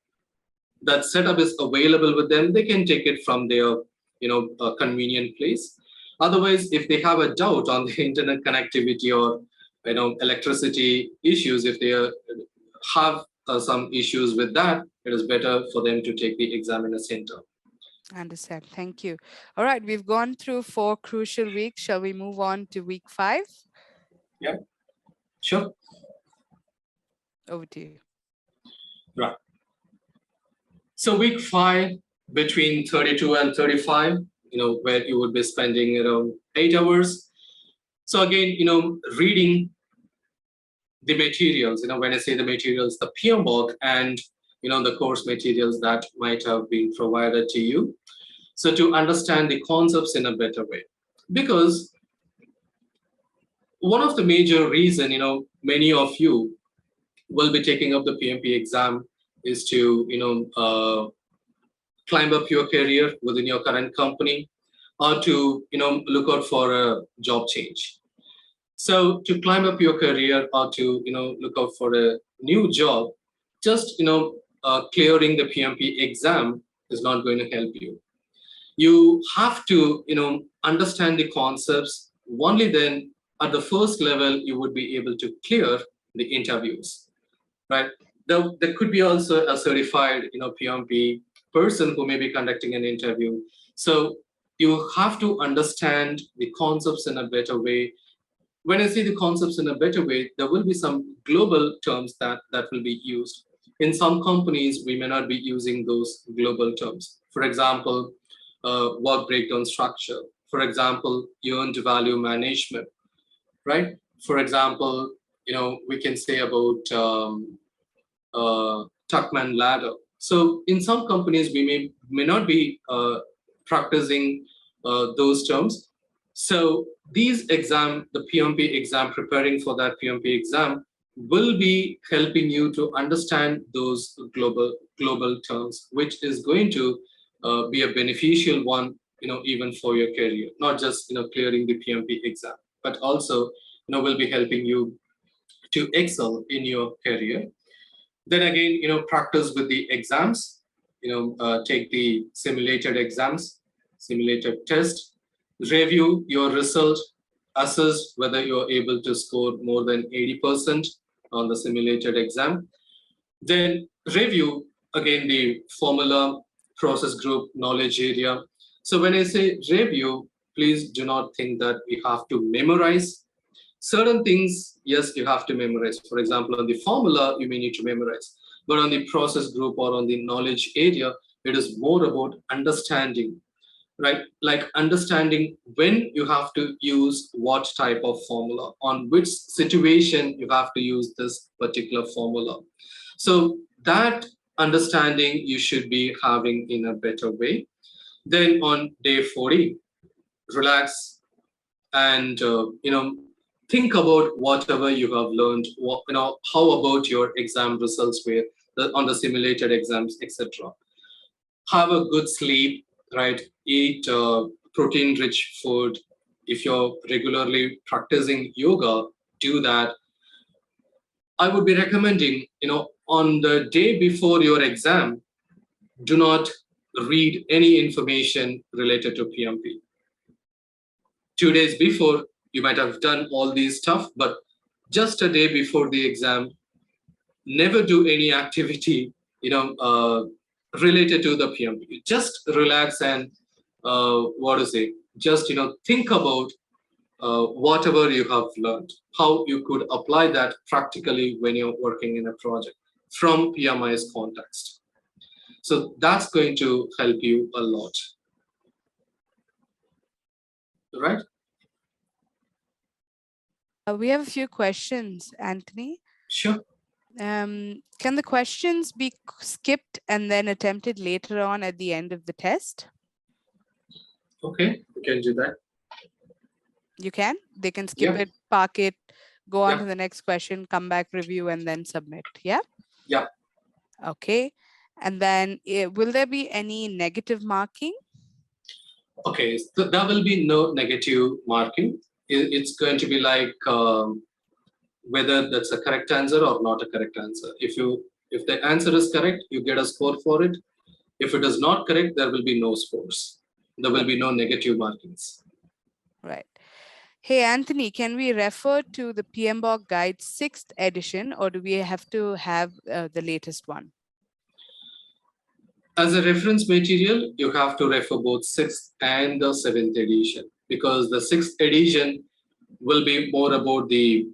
that setup is available with them, they can take it from their convenient place. Otherwise, if they have a doubt on the internet connectivity or electricity issues, if they have some issues with that, it is better for them to take the exam in a center. I understand. Thank you. All right, we've gone through 4 crucial weeks. Shall we move on to week 5? Yeah, sure. Over to you. Right. So week 5, between 32 and 35, where you would be spending around 8 hours. So again, reading the materials, when I say the materials, the PM work and, the course materials that might have been provided to you. So to understand the concepts in a better way. Because one of the major reason, many of you will be taking up the PMP exam is to, climb up your career within your current company or to, look out for a job change. So to climb up your career or to, look out for a new job, just, clearing the PMP exam is not going to help you. You have to, understand the concepts. Only then at the first level, you would be able to clear the interviews, right? There could be also a certified, PMP person who may be conducting an interview. So you have to understand the concepts in a better way. When I say the concepts in a better way, there will be some global terms that will be used. In some companies, we may not be using those global terms. For example, work breakdown structure. For example, earned value management, right? For example, we can say about Tuckman ladder. So in some companies, we may not be practicing those terms. So these exam, the PMP exam, preparing for that PMP exam will be helping you to understand those global terms, which is going to be a beneficial one, even for your career, not just, clearing the PMP exam, but also, will be helping you to excel in your career. Then again, practice with the exams, take the simulated exams, simulated test, review your result, assess whether you're able to score more than 80% on the simulated exam. Then review again the formula, process group, knowledge area. So when I say review, please do not think that we have to memorize certain things. Yes, you have to memorize. For example, on the formula, you may need to memorize. But on the process group or on the knowledge area, it is more about understanding, right? Like understanding when you have to use what type of formula, on which situation you have to use this particular formula. So that understanding you should be having in a better way. Then on day 40, relax and think about whatever you have learned. How about your exam results were on the simulated exams, etc. Have a good sleep, right? Eat protein rich food. If you're regularly practicing yoga, do that. I would be recommending, on the day before your exam, do not read any information related to PMP. 2 days before, you might have done all these stuff, but just a day before the exam, never do any activity, related to the PMP. Just relax and just think about whatever you have learned, how you could apply that practically when you're working in a project from PMI's context. So that's going to help you a lot. Right? We have a few questions, Antony. Sure. Can the questions be skipped and then attempted later on at the end of the test? Okay, you can do that. You can? They can skip it, park it, go on to the next question, come back, review, and then submit. Yeah? Yeah. Okay. And then will there be any negative marking? Okay, so there will be no negative marking. It's going to be like whether that's a correct answer or not a correct answer. If the answer is correct, you get a score for it. If it is not correct, there will be no scores. There will be no negative markings. Right. Hey, Antony, can we refer to the PMBOK Guide 6th edition, or do we have to have the latest one? As a reference material, you have to refer both 6th and the 7th edition, because the 6th edition will be more about the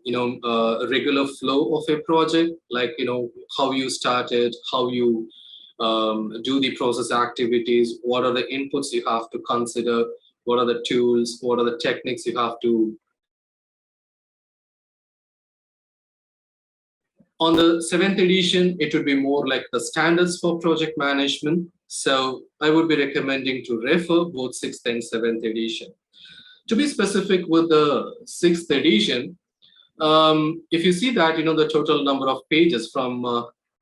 regular flow of a project, like how you started, how you do the process activities, what are the inputs you have to consider, what are the tools, what are the techniques you have to. On the 7th edition, it would be more like the standards for project management. So I would be recommending to refer both 6th and 7th edition. To be specific with the 6th edition, if you see that, the total number of pages from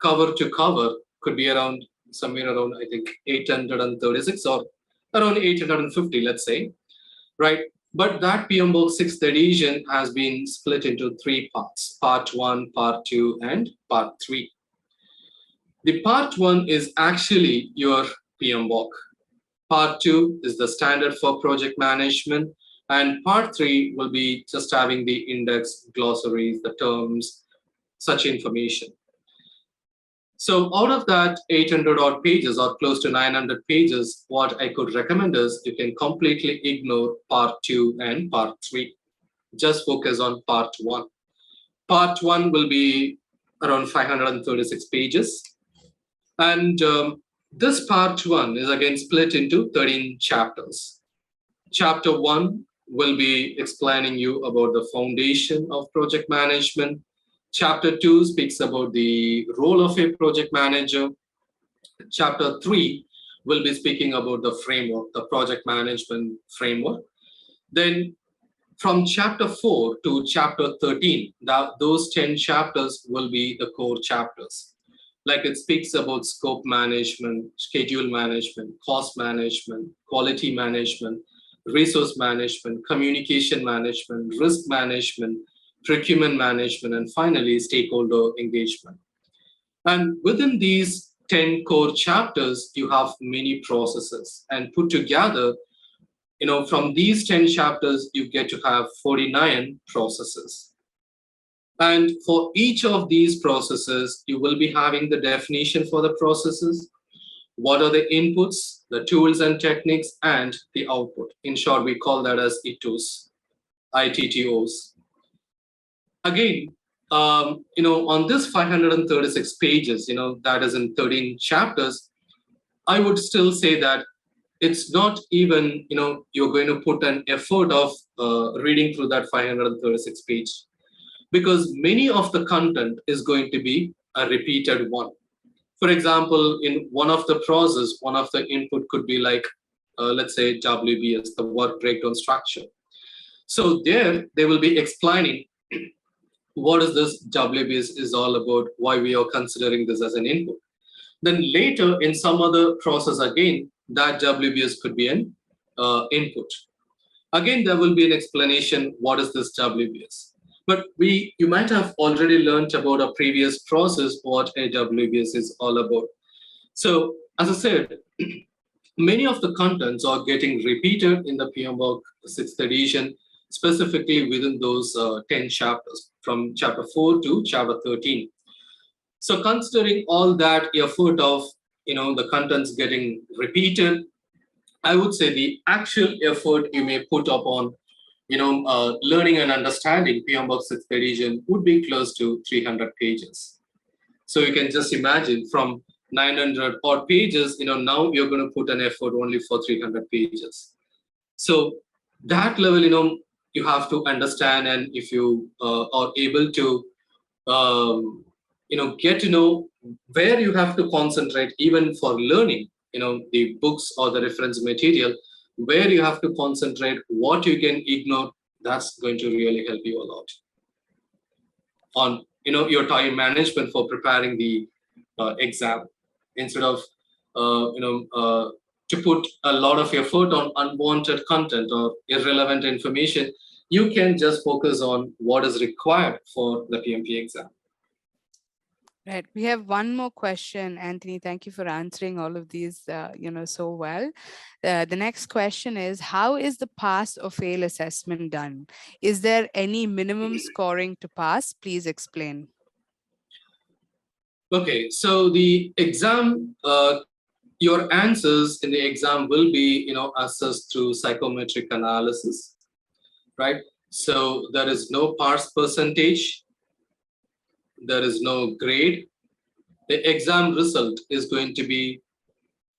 cover to cover could be around somewhere around, I think, 836 or around 850, let's say, right? But that PMBOK 6th edition has been split into 3 parts, part 1, part 2, and part 3. The part 1 is actually your PMBOK. Part 2 is the standard for project management. And part 3 will be just having the index, glossaries, the terms, such information. So out of that 800 odd pages or close to 900 pages, what I could recommend is you can completely ignore part 2 and part 3. Just focus on part 1. Part 1 will be around 536 pages. And this part 1 is again split into 13 chapters. Chapter 1 will be explaining you about the foundation of project management. Chapter 2 speaks about the role of a project manager. Chapter 3 will be speaking about the framework, the project management framework. Then from chapter 4 to chapter 13, those 10 chapters will be the core chapters. Like it speaks about scope management, schedule management, cost management, quality management, resource management, communication management, risk management, procurement management, and finally, stakeholder engagement. And within these 10 core chapters, you have many processes. And put together, from these 10 chapters, you get to have 49 processes. And for each of these processes, you will be having the definition for the processes, what are the inputs, the tools and techniques, and the output. In short, we call that as ITOs, ITTOs. Again, on this 536 pages, that is in 13 chapters, I would still say that it's not even, you're going to put an effort of reading through that 536 page, because many of the content is going to be a repeated one. For example, in one of the process, one of the input could be like, let's say WBS, the work breakdown structure. So there, they will be explaining what is this WBS is all about, why we are considering this as an input. Then later in some other process again, that WBS could be an input. Again, there will be an explanation, what is this WBS? But you might have already learned about a previous process, what a WBS is all about. So as I said, many of the contents are getting repeated in the PMBOK 6th edition, specifically within those 10 chapters, from chapter 4 to chapter 13. So considering all that effort of, the contents getting repeated, I would say the actual effort you may put upon, learning and understanding PMBOK 6th edition would be close to 300 pages. So you can just imagine from 900 odd pages, now you're going to put an effort only for 300 pages. So that level, you have to understand, and if you are able to, get to know where you have to concentrate, even for learning, the books or the reference material, where you have to concentrate, what you can ignore, that's going to really help you a lot on, your time management for preparing the exam. Instead of, to put a lot of effort on unwanted content or irrelevant information, you can just focus on what is required for the PMP exam. Right. We have one more question, Anthony. Thank you for answering all of these, so well. The next question is, how is the pass or fail assessment done? Is there any minimum scoring to pass? Please explain. Okay, so the exam, your answers in the exam will be, assessed through psychometric analysis, right? So there is no pass percentage. There is no grade. The exam result is going to be,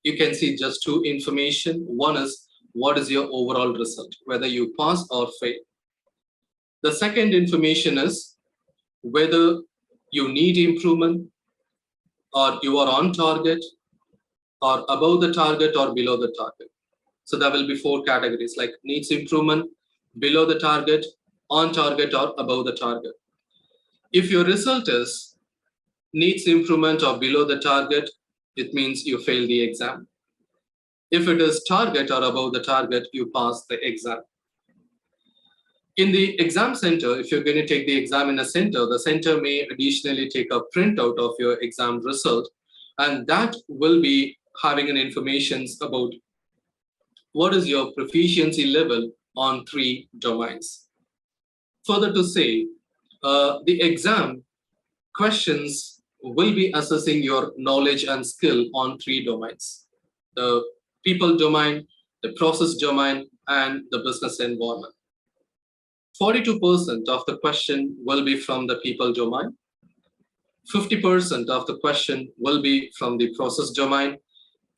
you can see just two information. One is, what is your overall result, whether you pass or fail. The second information is whether you need improvement, or you are on target, or above the target, or below the target. So there will be 4 categories, like needs improvement, below the target, on target, or above the target. If your result is needs improvement or below the target, it means you fail the exam. If it is target or above the target, you pass the exam. In the exam center, if you're going to take the exam in a center, the center may additionally take a printout of your exam result, and that will be having an information about what is your proficiency level on 3 domains. Further to say, the exam questions will be assessing your knowledge and skill on 3 domains: the people domain, the process domain, and the business environment. 42% of the question will be from the people domain. 50% of the question will be from the process domain,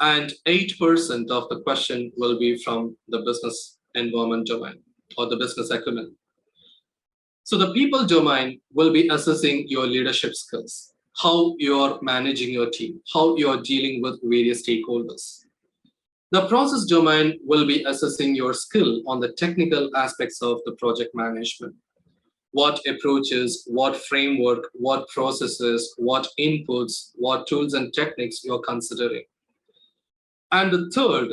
and 8% of the question will be from the business environment domain or the business acumen. So the people domain will be assessing your leadership skills, how you're managing your team, how you're dealing with various stakeholders. The process domain will be assessing your skill on the technical aspects of the project management. what approaches, what framework, what processes, what inputs, what tools and techniques you're considering. And the third,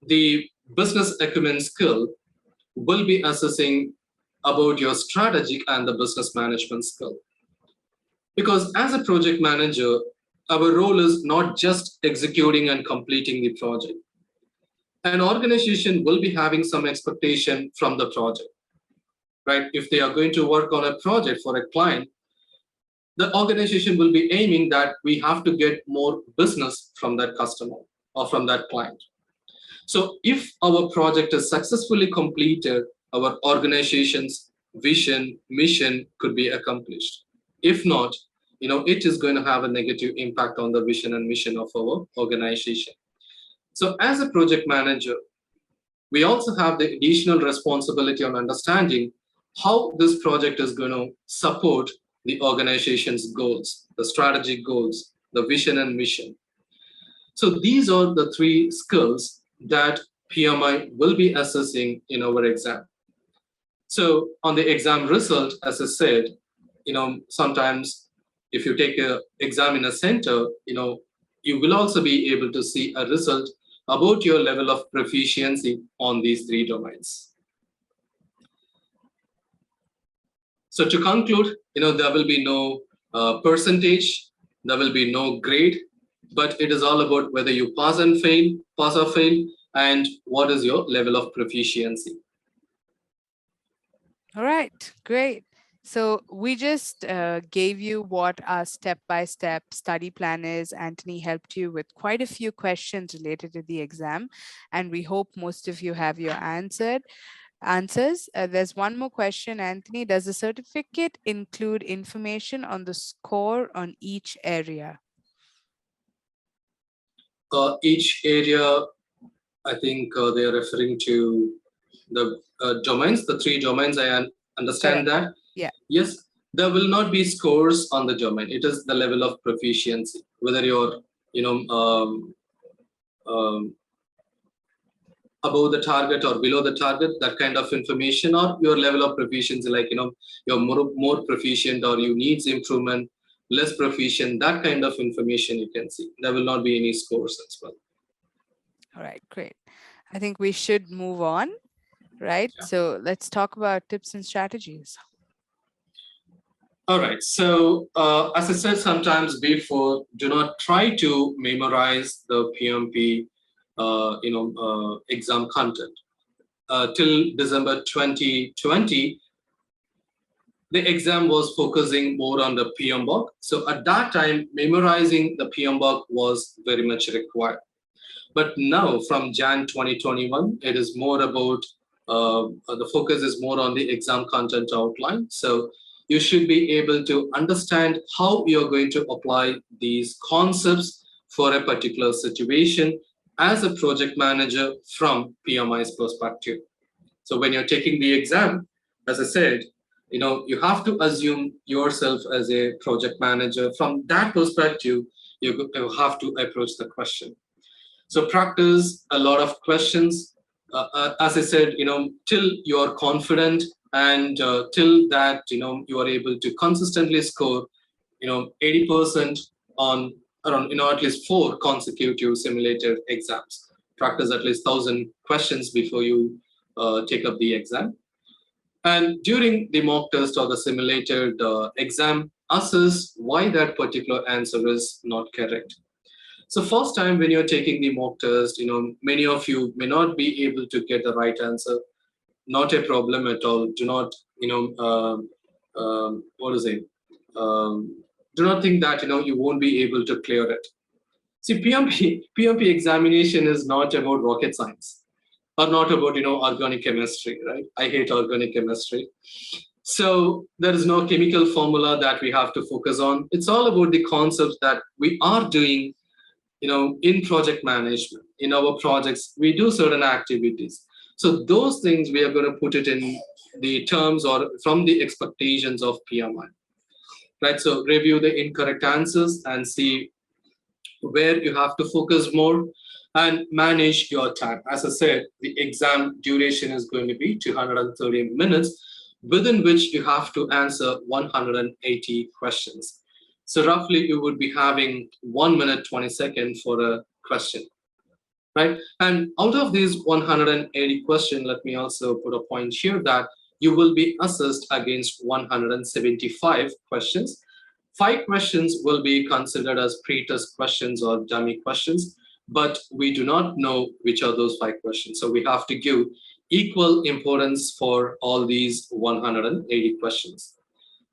the business acumen skill will be assessing about your strategic and the business management skill. Because as a project manager, our role is not just executing and completing the project. An organization will be having some expectation from the project, right? If they are going to work on a project for a client, the organization will be aiming that we have to get more business from that customer or from that client. So if our project is successfully completed, our organization's vision, mission could be accomplished. If not, it is going to have a negative impact on the vision and mission of our organization. So as a project manager, we also have the additional responsibility on understanding how this project is going to support the organization's goals, the strategic goals, the vision and mission. So these are the three skills that PMI will be assessing in our exam. So on the exam result, as I said, sometimes if you take an exam in a center, you will also be able to see a result about your level of proficiency on these three domains. So to conclude, there will be no percentage, there will be no grade, but it is all about whether you pass or fail, and what is your level of proficiency. All right, great. So we just gave you what our step-by-step study plan is. Antony helped you with quite a few questions related to the exam, and we hope most of you have your answers. There's one more question, Antony. Does the certificate include information on the score on each area? Each area, I think they are referring to the domains, the three domains. I understand that. Yeah. Yes, there will not be scores on the domain. It is the level of proficiency, whether you're, above the target or below the target, that kind of information, or your level of proficiency, like, you're more proficient or you needs improvement, less proficient, that kind of information you can see. There will not be any scores as well. All right, great. I think we should move on, right? Yeah. So let's talk about tips and strategies. All right. So as I said sometimes before, do not try to memorize the PMP exam content. Till December 2020, the exam was focusing more on the PMBOK. So at that time, memorizing the PMBOK was very much required. But now from Jan 2021, it is more about, the focus is more on the exam content outline. So you should be able to understand how you're going to apply these concepts for a particular situation as a project manager from PMI's perspective. So when you're taking the exam, as I said, you have to assume yourself as a project manager. From that perspective, you have to approach the question. So practice a lot of questions. As I said, till you're confident and till that, you are able to consistently score, 80% on around, at least 4 consecutive simulated exams. Practice at least 1,000 questions before you take up the exam. And during the mock test or the simulated exam, assess why that particular answer is not correct. So first time when you're taking the mock test, many of you may not be able to get the right answer. Not a problem at all. Do not, do not think that, you won't be able to clear it. See, PMP examination is not about rocket science or not about, organic chemistry, right? I hate organic chemistry. So there is no chemical formula that we have to focus on. It's all about the concepts that we are doing, in project management. In our projects, we do certain activities. So those things we are going to put it in the terms or from the expectations of PMI, right? So review the incorrect answers and see where you have to focus more and manage your time. As I said, the exam duration is going to be 230 minutes. within which you have to answer 180 questions. So roughly you would be having 1 minute 20 seconds for a question, right? And out of these 180 questions, let me also put a point here that you will be assessed against 175 questions. 5 questions will be considered as pre-test questions or dummy questions, but we do not know which are those 5 questions. So we have to give equal importance for all these 180 questions.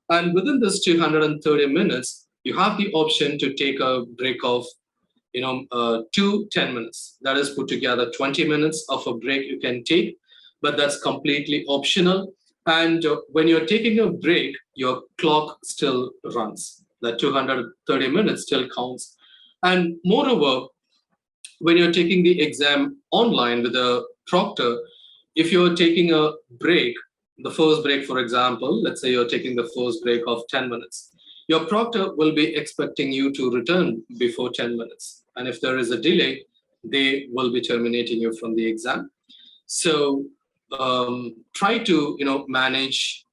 And within this 230 minutes, you have the option to take a break of 10 minutes. That is put together 20 minutes of a break you can take, but that's completely optional. And when you're taking a break, your clock still runs. That 230 minutes still counts. And moreover, when you're taking the exam online with a proctor, if you're taking a break, the first break, for example, let's say you're taking the first break of 10 minutes, your proctor will be expecting you to return before 10 minutes. And if there is a delay, they will be terminating you from the exam. So try to manage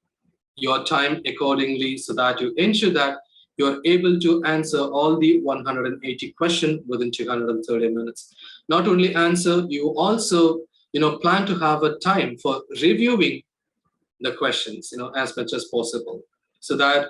your time accordingly so that you ensure that you're able to answer all the 180 questions within 230 minutes. Not only answer, you also plan to have a time for reviewing the questions as much as possible, so that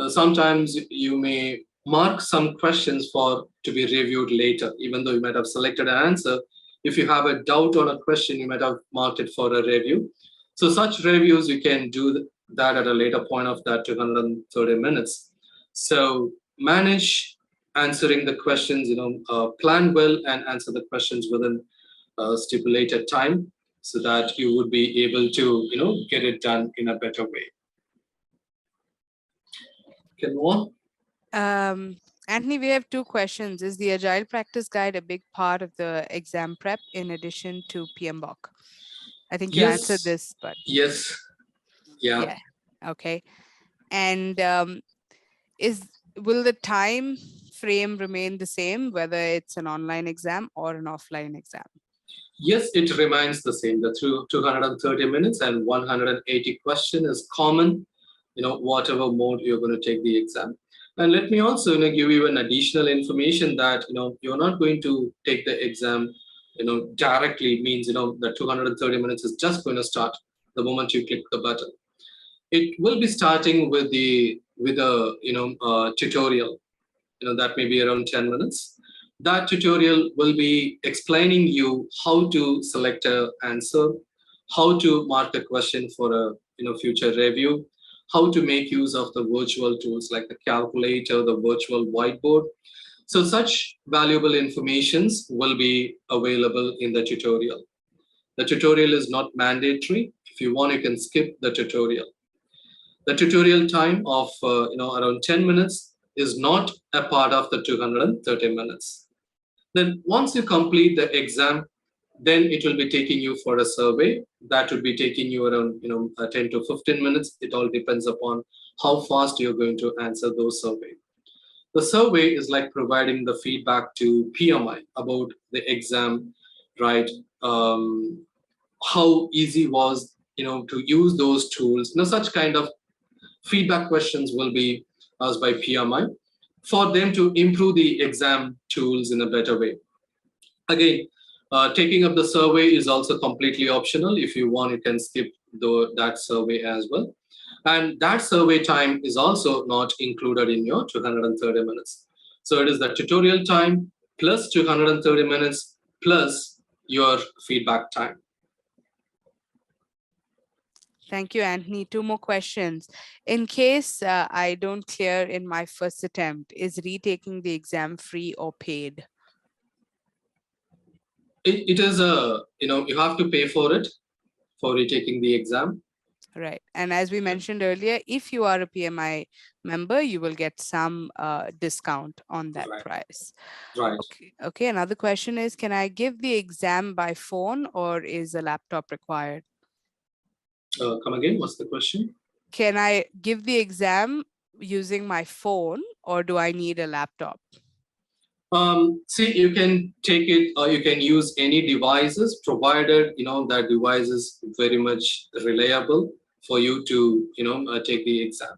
sometimes you may mark some questions for to be reviewed later, even though you might have selected an answer. If you have a doubt on a question, you might have marked it for a review. So such reviews, you can do that at a later point of that 230 minutes. So manage answering the questions, plan well and answer the questions within stipulated time, so that you would be able to get it done in a better way. Can move on. Antony, we have 2 questions. Is the Agile Practice Guide a big part of the exam prep in addition to PMBOK? I think you answered this, but yes, yeah. Okay. And will the time frame remain the same, whether it's an online exam or an offline exam? Yes, it remains the same. The 230 minutes and 180 question is common, whatever mode you're going to take the exam. And let me also give you an additional information that you're not going to take the exam directly. Means the 230 minutes is just going to start the moment you click the button. It will be starting with a tutorial, that may be around 10 minutes. That tutorial will be explaining you how to select an answer, how to mark a question for a future review, how to make use of the virtual tools like the calculator, the virtual whiteboard. So such valuable informations will be available in the tutorial. The tutorial is not mandatory. If you want, you can skip the tutorial. The tutorial time of around 10 minutes is not a part of the 230 minutes. Then once you complete the exam, then it will be taking you for a survey that would be taking you around 10 to 15 minutes. It all depends upon how fast you're going to answer those surveys. The survey is like providing the feedback to PMI about the exam, right? How easy was to use those tools. Such kind of feedback questions will be asked by PMI for them to improve the exam tools in a better way. Again, taking up the survey is also completely optional. If you want, you can skip that survey as well. And that survey time is also not included in your 230 minutes. So it is the tutorial time plus 230 minutes plus your feedback time. Thank you, Antony. 2 more questions. In case I don't clear in my first attempt, is retaking the exam free or paid? It is you have to pay for it for retaking the exam. Right. And as we mentioned earlier, if you are a PMI member, you will get some discount on that price. Right. Okay. Another question is, can I give the exam by phone or is a laptop required? Come again, what's the question? Can I give the exam using my phone or do I need a laptop? See, you can take it or you can use any devices provided that device is very much reliable, for you to, take the exam.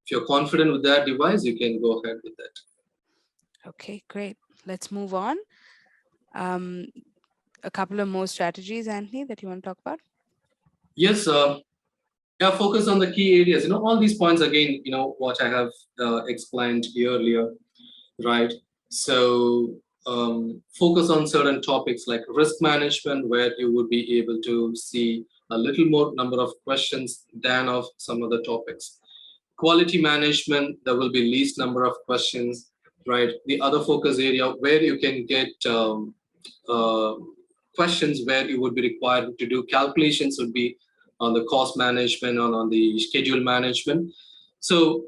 If you're confident with that device, you can go ahead with it. Okay, great. Let's move on. A couple of more strategies, Anthony, that you want to talk about? Yes, yeah, focus on the key areas. All these points again, what I have explained earlier, right? So focus on certain topics like risk management, where you would be able to see a little more number of questions than of some other topics. Quality management, there will be least number of questions, right? The other focus area where you can get uh, questions where you would be required to do calculations would be on the cost management and on the schedule management. So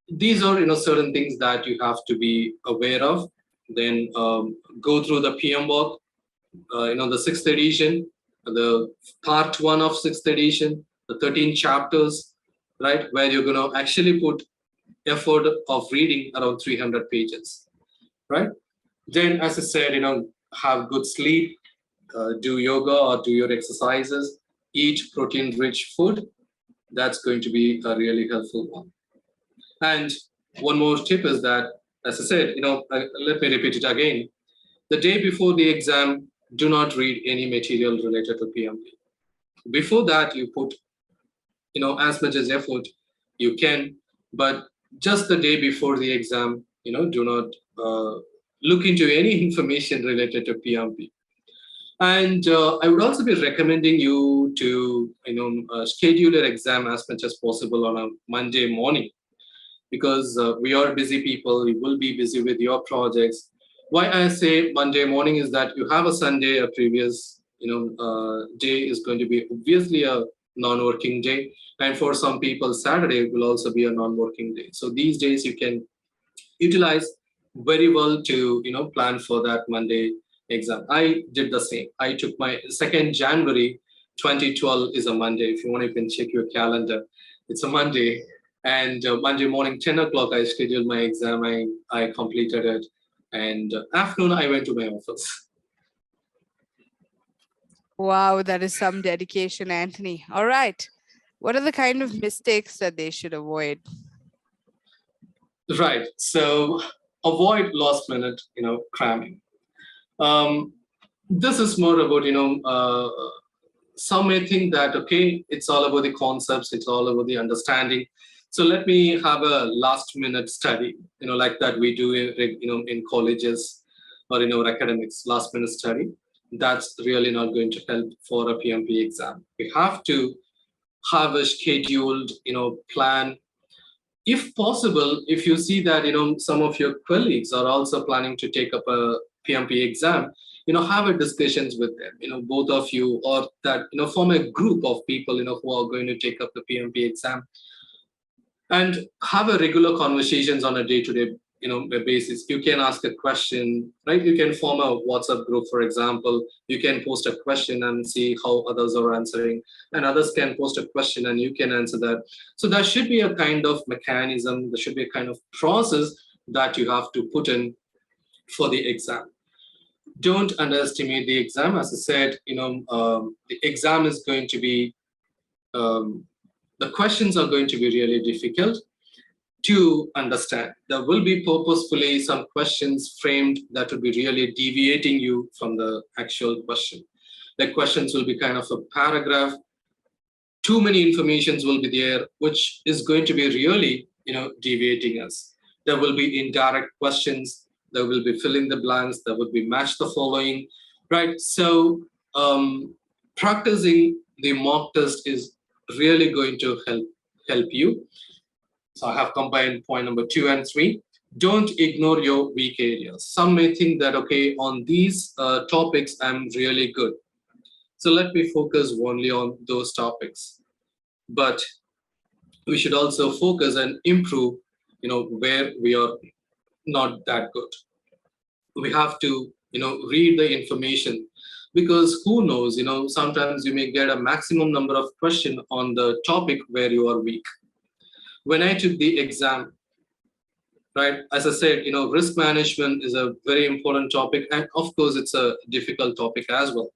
these are certain things that you have to be aware of. Then go through the PM work, the sixth edition, the part one of sixth edition, the 13 chapters, right, where you're going to actually put effort of reading around 300 pages, right? Then, as I said, have good sleep, do yoga or do your exercises, eat protein-rich food. That's going to be a really helpful one. And one more tip is that, as I said, let me repeat it again. The day before the exam, do not read any material related to PMP. Before that, you put, as much as effort you can, but just the day before the exam, do not look into any information related to PMP. And I would also be recommending you to, schedule your exam as much as possible on a Monday morning, because we are busy people. We will be busy with your projects. Why I say Monday morning is that you have a Sunday, a previous, day is going to be obviously a non-working day, and for some people, Saturday will also be a non-working day. So these days you can utilize very well to plan for that Monday exam. I did the same. I took my 2nd January 2012 is a Monday. If you want, you can check your calendar. It's a Monday. And Monday morning, 10 o'clock, I scheduled my exam. I completed it. And afternoon, I went to my office. Wow, that is some dedication, Anthony. All right. What are the kind of mistakes that they should avoid? Right. So avoid last minute, cramming. This is more about, some may think that, okay, it's all about the concepts, it's all about the understanding. So let me have a last minute study, like that we do, in colleges or in our academics, last minute study. That's really not going to help for a PMP exam. We have to have a scheduled, plan. If possible, if you see that, some of your colleagues are also planning to take up a PMP exam, have a discussions with them, both of you, or that, form a group of people, who are going to take up the PMP exam, and have a regular conversations on a day-to-day, basis. You can ask a question, right? You can form a WhatsApp group, for example. You can post a question and see how others are answering, and others can post a question and you can answer that. So there should be a kind of mechanism, there should be a kind of process that you have to put in for the exam. Don't underestimate the exam. As I said, the exam is going to be, the questions are going to be really difficult to understand. There will be purposefully some questions framed that will be really deviating you from the actual question. The questions will be kind of a paragraph. Too many informations will be there, which is going to be really, deviating us. There will be indirect questions. There will be fill in the blanks. There will be match the following, right? So practicing the mock test is really going to help you. So I have combined point number 2 and 3. Don't ignore your weak areas. Some may think that, okay, on these topics, I'm really good. So let me focus only on those topics. But we should also focus and improve, where we are not that good. We have to, read the information, because who knows, sometimes you may get a maximum number of questions on the topic where you are weak. When I took the exam, right, as I said, risk management is a very important topic. And of course, it's a difficult topic as well.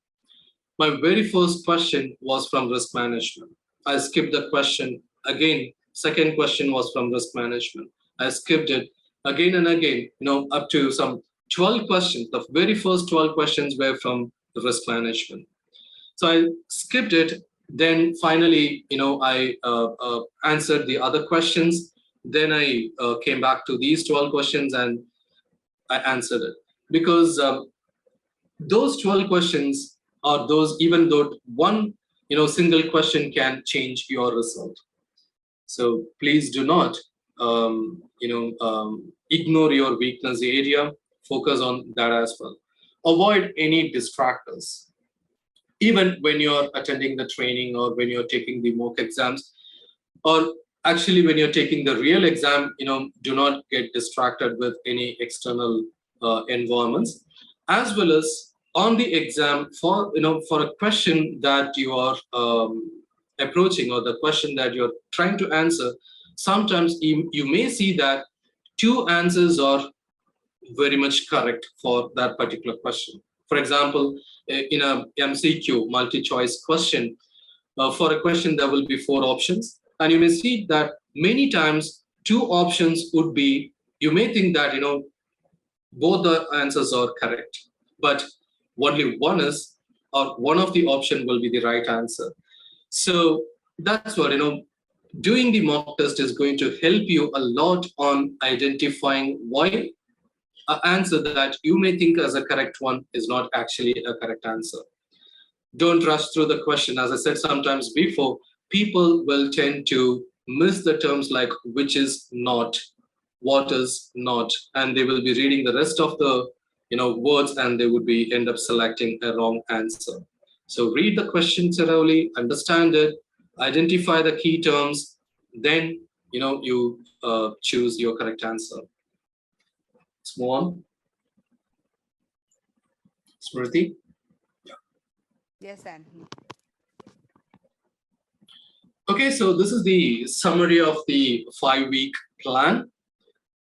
My very first question was from risk management. I skipped the question. Again, second question was from risk management. I skipped it again and again, up to some 12 questions. The very first 12 questions were from the risk management. So I skipped it. Then finally, I answered the other questions. Then I came back to these 12 questions and I answered it. Because those 12 questions are those, even though one single question can change your result. So please do not ignore your weakness area. Focus on that as well. Avoid any distractors. Even when you're attending the training or when you're taking the mock exams, or actually when you're taking the real exam, do not get distracted with any external environments. As well as on the exam, for a question that you are approaching, or the question that you're trying to answer, sometimes you may see that two answers are very much correct for that particular question. For example, in a MCQ, multi-choice question, for a question there will be 4 options, and you may see that many times 2 options would be, you may think that both the answers are correct, but only one is, or one of the option will be the right answer. So that's what, doing the mock test is going to help you a lot on identifying why an answer that you may think as a correct one is not actually a correct answer. Don't rush through the question. As I said sometimes before, people will tend to miss the terms like which is not, what is not, and they will be reading the rest of the words, and they would be end up selecting a wrong answer. So read the question thoroughly, understand it, identify the key terms, then you choose your correct answer. Let's move on. Smriti? Yes, Antony. Okay, so this is the summary of the 5-week plan.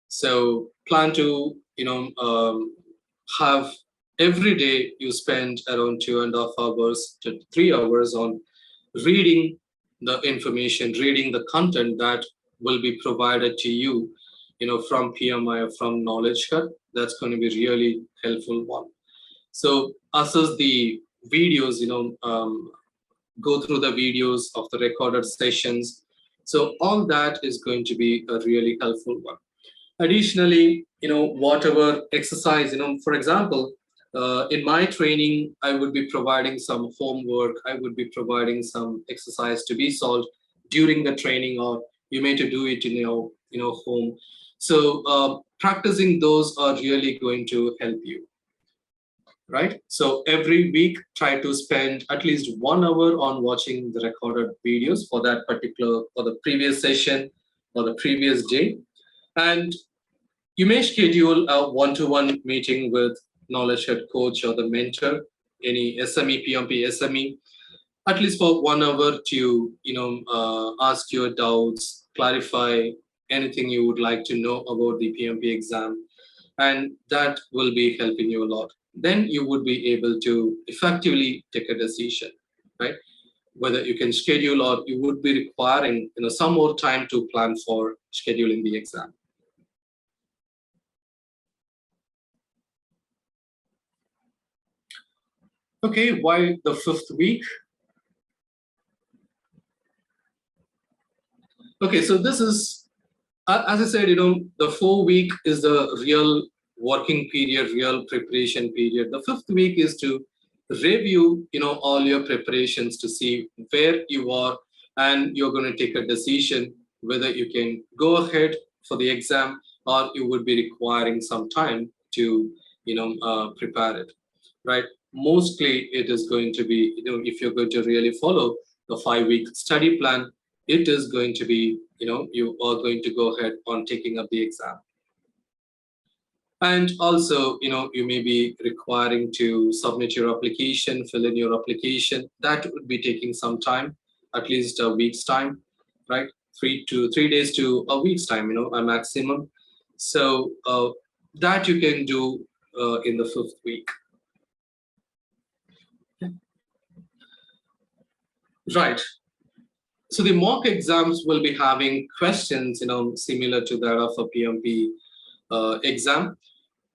So plan to have every day you spend around 2.5 hours to 3 hours on reading the information, reading the content that will be provided to you, from PMI or from KnowledgeHut. That's going to be really helpful one. So assess the videos, go through the videos of the recorded sessions. So all that is going to be a really helpful one. Additionally, whatever exercise, for example, in my training, I would be providing some homework. I would be providing some exercise to be solved during the training, or you may to do it in your home. So practicing those are really going to help you. Right? So every week, try to spend at least 1 hour on watching the recorded videos for that particular, or the previous session or the previous day. And you may schedule a one-to-one meeting with KnowledgeHut coach or the mentor, any SME, PMP SME, at least for 1 hour to, ask your doubts, clarify anything you would like to know about the PMP exam. And that will be helping you a lot. Then you would be able to effectively take a decision, right? Whether you can schedule, or you would be requiring some more time to plan for scheduling the exam. Okay, why the 5th week? Okay, so this is, as I said, the 4-week is the real working period, real preparation period. The 5th week is to review, all your preparations to see where you are, and you're going to take a decision whether you can go ahead for the exam, or you would be requiring some time to, prepare it, right? Mostly it is going to be, if you're going to really follow the 5-week study plan, it is going to be, you are going to go ahead on taking up the exam. And also, you may be requiring to submit your application, fill in your application. That would be taking some time, at least a week's time, right? 3 days to a week's time, a maximum. So that you can do in the 5th week. Right. So the mock exams will be having questions, similar to that of a PMP exam,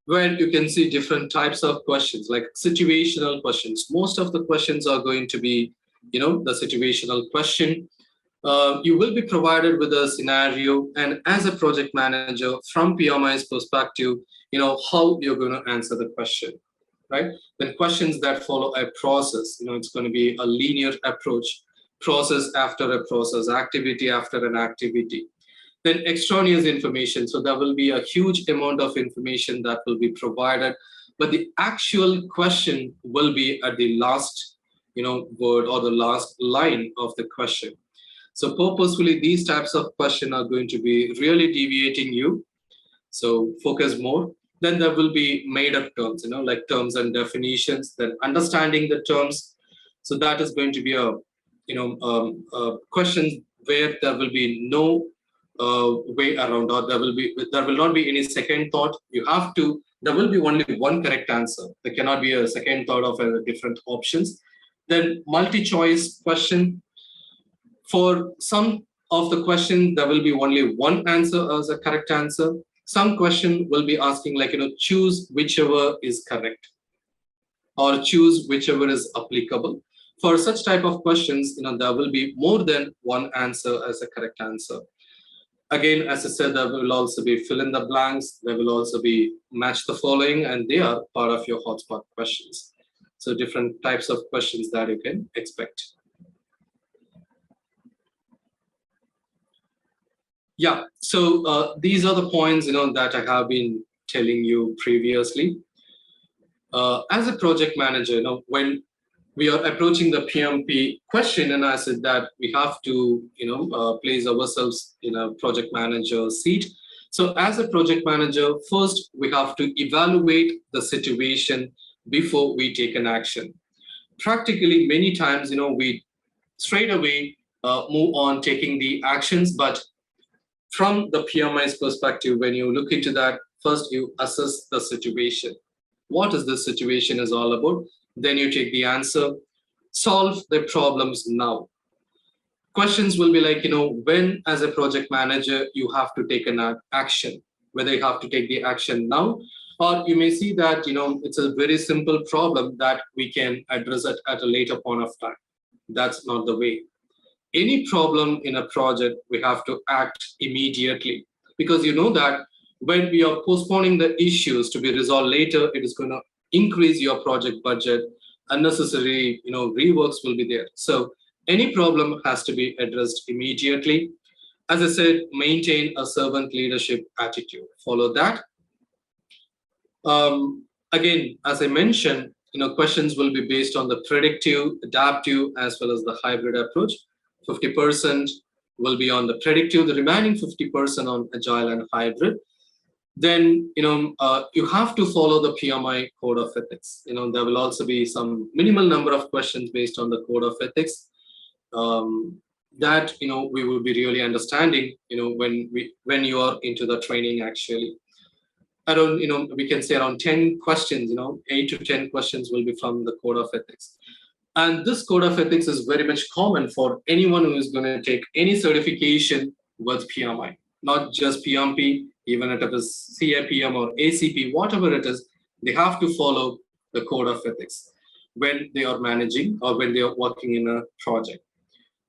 where you can see different types of questions, like situational questions. Most of the questions are going to be, the situational question. You will be provided with a scenario, and as a project manager, from PMI's perspective, how you're going to answer the question, right? Then questions that follow a process, it's going to be a linear approach, process after a process, activity after an activity. Then extraneous information. So there will be a huge amount of information that will be provided, but the actual question will be at the last, word or the last line of the question. So purposefully, these types of questions are going to be really deviating you. So focus more. Then there will be made up terms, like terms and definitions, then understanding the terms. So that is going to be a, question where there will be no way around, or there will not be any second thought. There will be only one correct answer. There cannot be a second thought of different options. Then multi-choice question. For some of the question, there will be only one answer as a correct answer. Some question will be asking like, choose whichever is correct, or choose whichever is applicable. For such type of questions, there will be more than one answer as a correct answer. Again, as I said, there will also be fill in the blanks. There will also be match the following, and they are part of your hotspot questions. So different types of questions that you can expect. Yeah, so these are the points, that I have been telling you previously. As a project manager, when we are approaching the PMP question, and I said that we have to, place ourselves in a project manager seat. So as a project manager, first we have to evaluate the situation before we take an action. Practically, many times, we straight away move on taking the actions, but from the PMI's perspective, when you look into that, first you assess the situation. What is this situation is all about? Then you take the answer, solve the problems now. Questions will be like, when as a project manager, you have to take an action, whether you have to take the action now, or you may see that, it's a very simple problem that we can address it at a later point of time. That's not the way. Any problem in a project, we have to act immediately, because that when we are postponing the issues to be resolved later, it is going to increase your project budget. Unnecessary, reworks will be there. So any problem has to be addressed immediately. As I said, maintain a servant leadership attitude. Follow that. Again, as I mentioned, questions will be based on the predictive, adaptive, as well as the hybrid approach. 50% will be on the predictive, the remaining 50% on agile and hybrid. Then, you have to follow the PMI code of ethics. There will also be some minimal number of questions based on the code of ethics that, we will be really understanding, when you are into the training actually. Around, we can say around 10 questions, 8 to 10 questions will be from the code of ethics. And this code of ethics is very much common for anyone who is going to take any certification with PMI, not just PMP, even if it is CAPM or ACP, whatever it is, they have to follow the code of ethics when they are managing or when they are working in a project.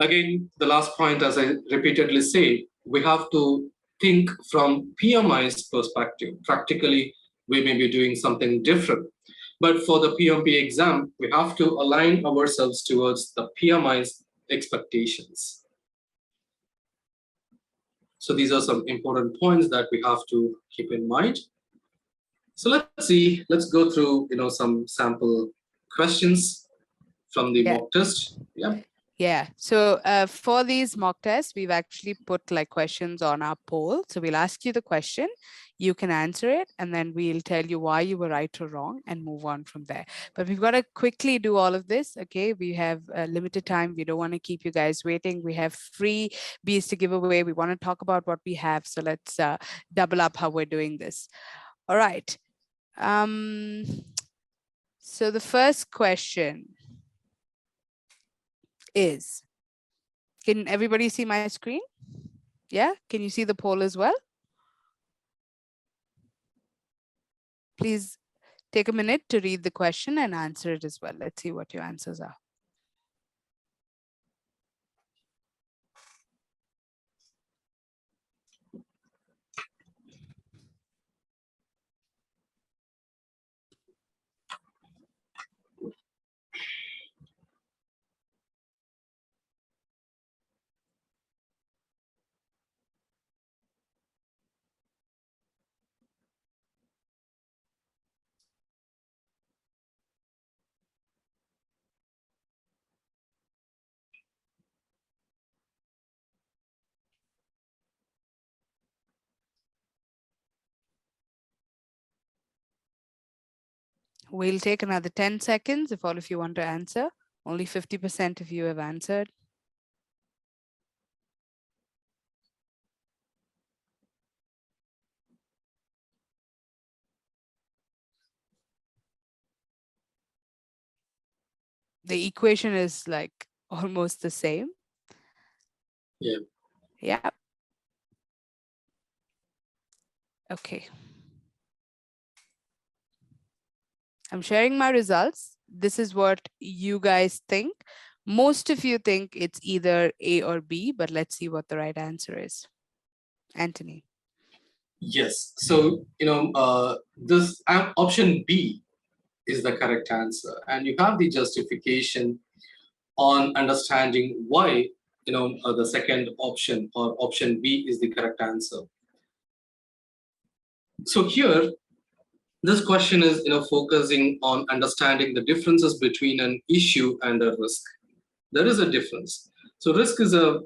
Again, the last point, as I repeatedly say, we have to think from PMI's perspective. Practically, we may be doing something different. But for the PMP exam, we have to align ourselves towards the PMI's expectations. So these are some important points that we have to keep in mind. So let's go through, some sample questions from the mock test. Yeah. So for these mock tests, we've actually put like questions on our poll. So we'll ask you the question, you can answer it, and then we'll tell you why you were right or wrong and move on from there. But we've got to quickly do all of this. Okay. We have limited time. We don't want to keep you guys waiting. We have free bees to give away. We want to talk about what we have. So let's double up how we're doing this. All right. So the first question is, Can everybody see my screen? Yeah, can you see the poll as well? Please take a minute to read the question and answer it as well. Let's see what your answers are. We'll take another 10 seconds if all of you want to answer. Only 50% of you have answered. The equation is like almost the same. Yeah. Yeah. Okay. I'm sharing my results. This is what you guys think. Most of you think it's either A or B, but let's see what the right answer is. Antony. Yes. So, this option B is the correct answer. And you have the justification on understanding why, the second option or option B is the correct answer. So here, this question is, focusing on understanding the differences between an issue and a risk. There is a difference. So risk is a,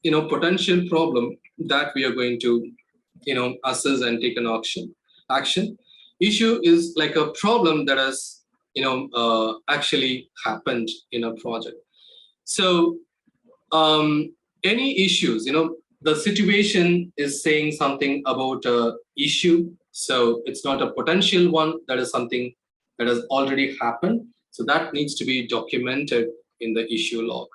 potential problem that we are going to, assess and take an action. Issue is like a problem that has, actually happened in a project. So any issues, the situation is saying something about a issue. So it's not a potential one, that is something that has already happened. So that needs to be documented in the issue log.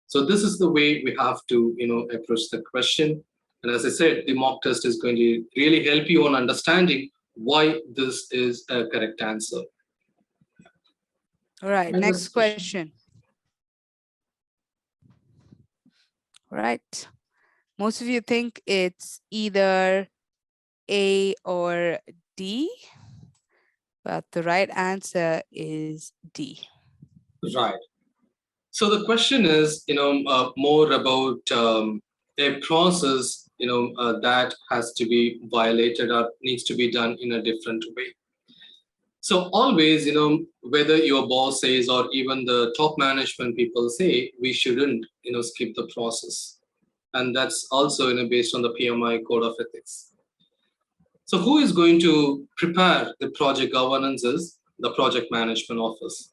So this is the way we have to, approach the question. And as I said, the mock test is going to really help you on understanding why this is a correct answer. All right, next question. All right. Most of you think it's either A or D, but the right answer is D. Right. So the question is, more about a process, that has to be violated or needs to be done in a different way. So always, whether your boss says or even the top management people say, we shouldn't, skip the process. And that's also, based on the PMI code of ethics. So who is going to prepare the project governances? The project management office.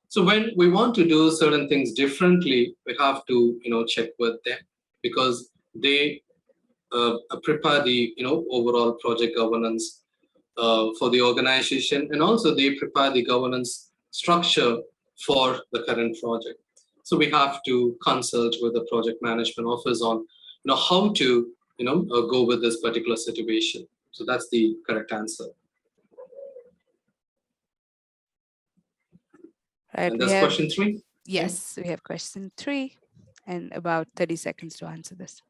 So when we want to do certain things differently, we have to, check with them, because they prepare the, overall project governance for the organization, and also they prepare the governance structure for the current project. So we have to consult with the project management office on, how to, go with this particular situation. So that's the correct answer. Right, and that's question 3? Yes, we have question 3 and about 30 seconds to answer this.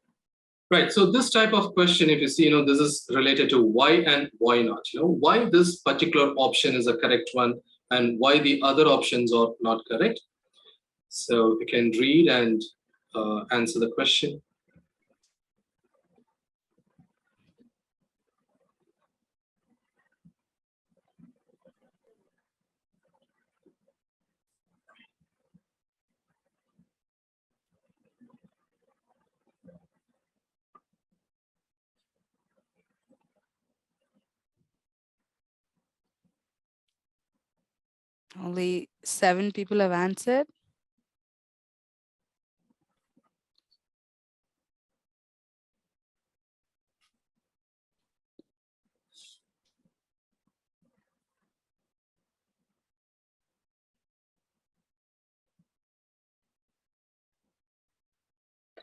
Right. So this type of question, if you see, this is related to why and why not. Why this particular option is a correct one and why the other options are not correct. So you can read and answer the question. Only 7 people have answered.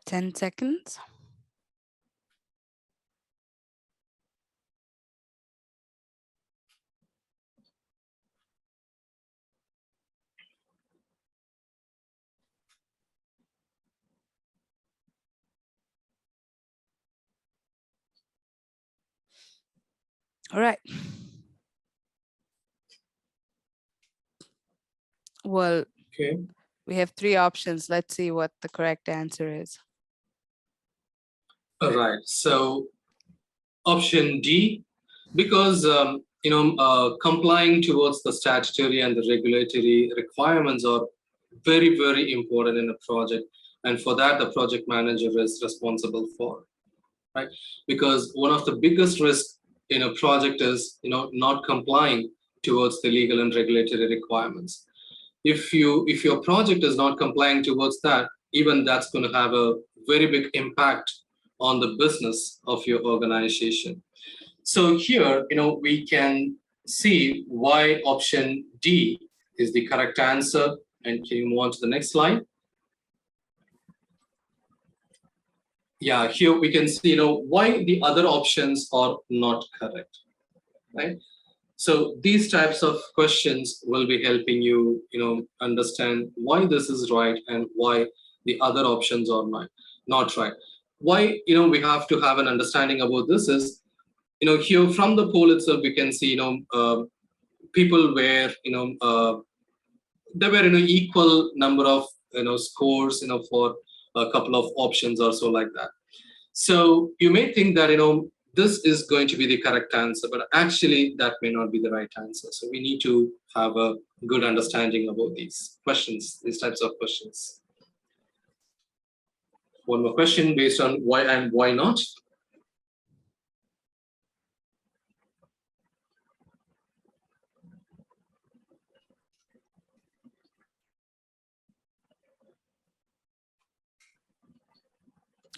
10 seconds. All right. Well, Okay. we have 3 options. Let's see what the correct answer is. All right. So option D, because complying towards the statutory and the regulatory requirements are very, very important in a project, and for that the project manager is responsible for, right? Because one of the biggest risks in a project is not complying towards the legal and regulatory requirements. If your project is not complying towards that, even that's going to have a very big impact on the business of your organization. So here, we can see why option D is the correct answer. And can you move on to the next slide? Yeah, here we can see, why the other options are not correct, right? So these types of questions will be helping you, understand why this is right and why the other options are not right. Why, we have to have an understanding about this is, here from the poll itself, we can see, people were, there were, equal number of, scores, for a couple of options or so like that. So you may think that, this is going to be the correct answer, but actually that may not be the right answer. So we need to have a good understanding about these questions, these types of questions. One more question based on why and why not.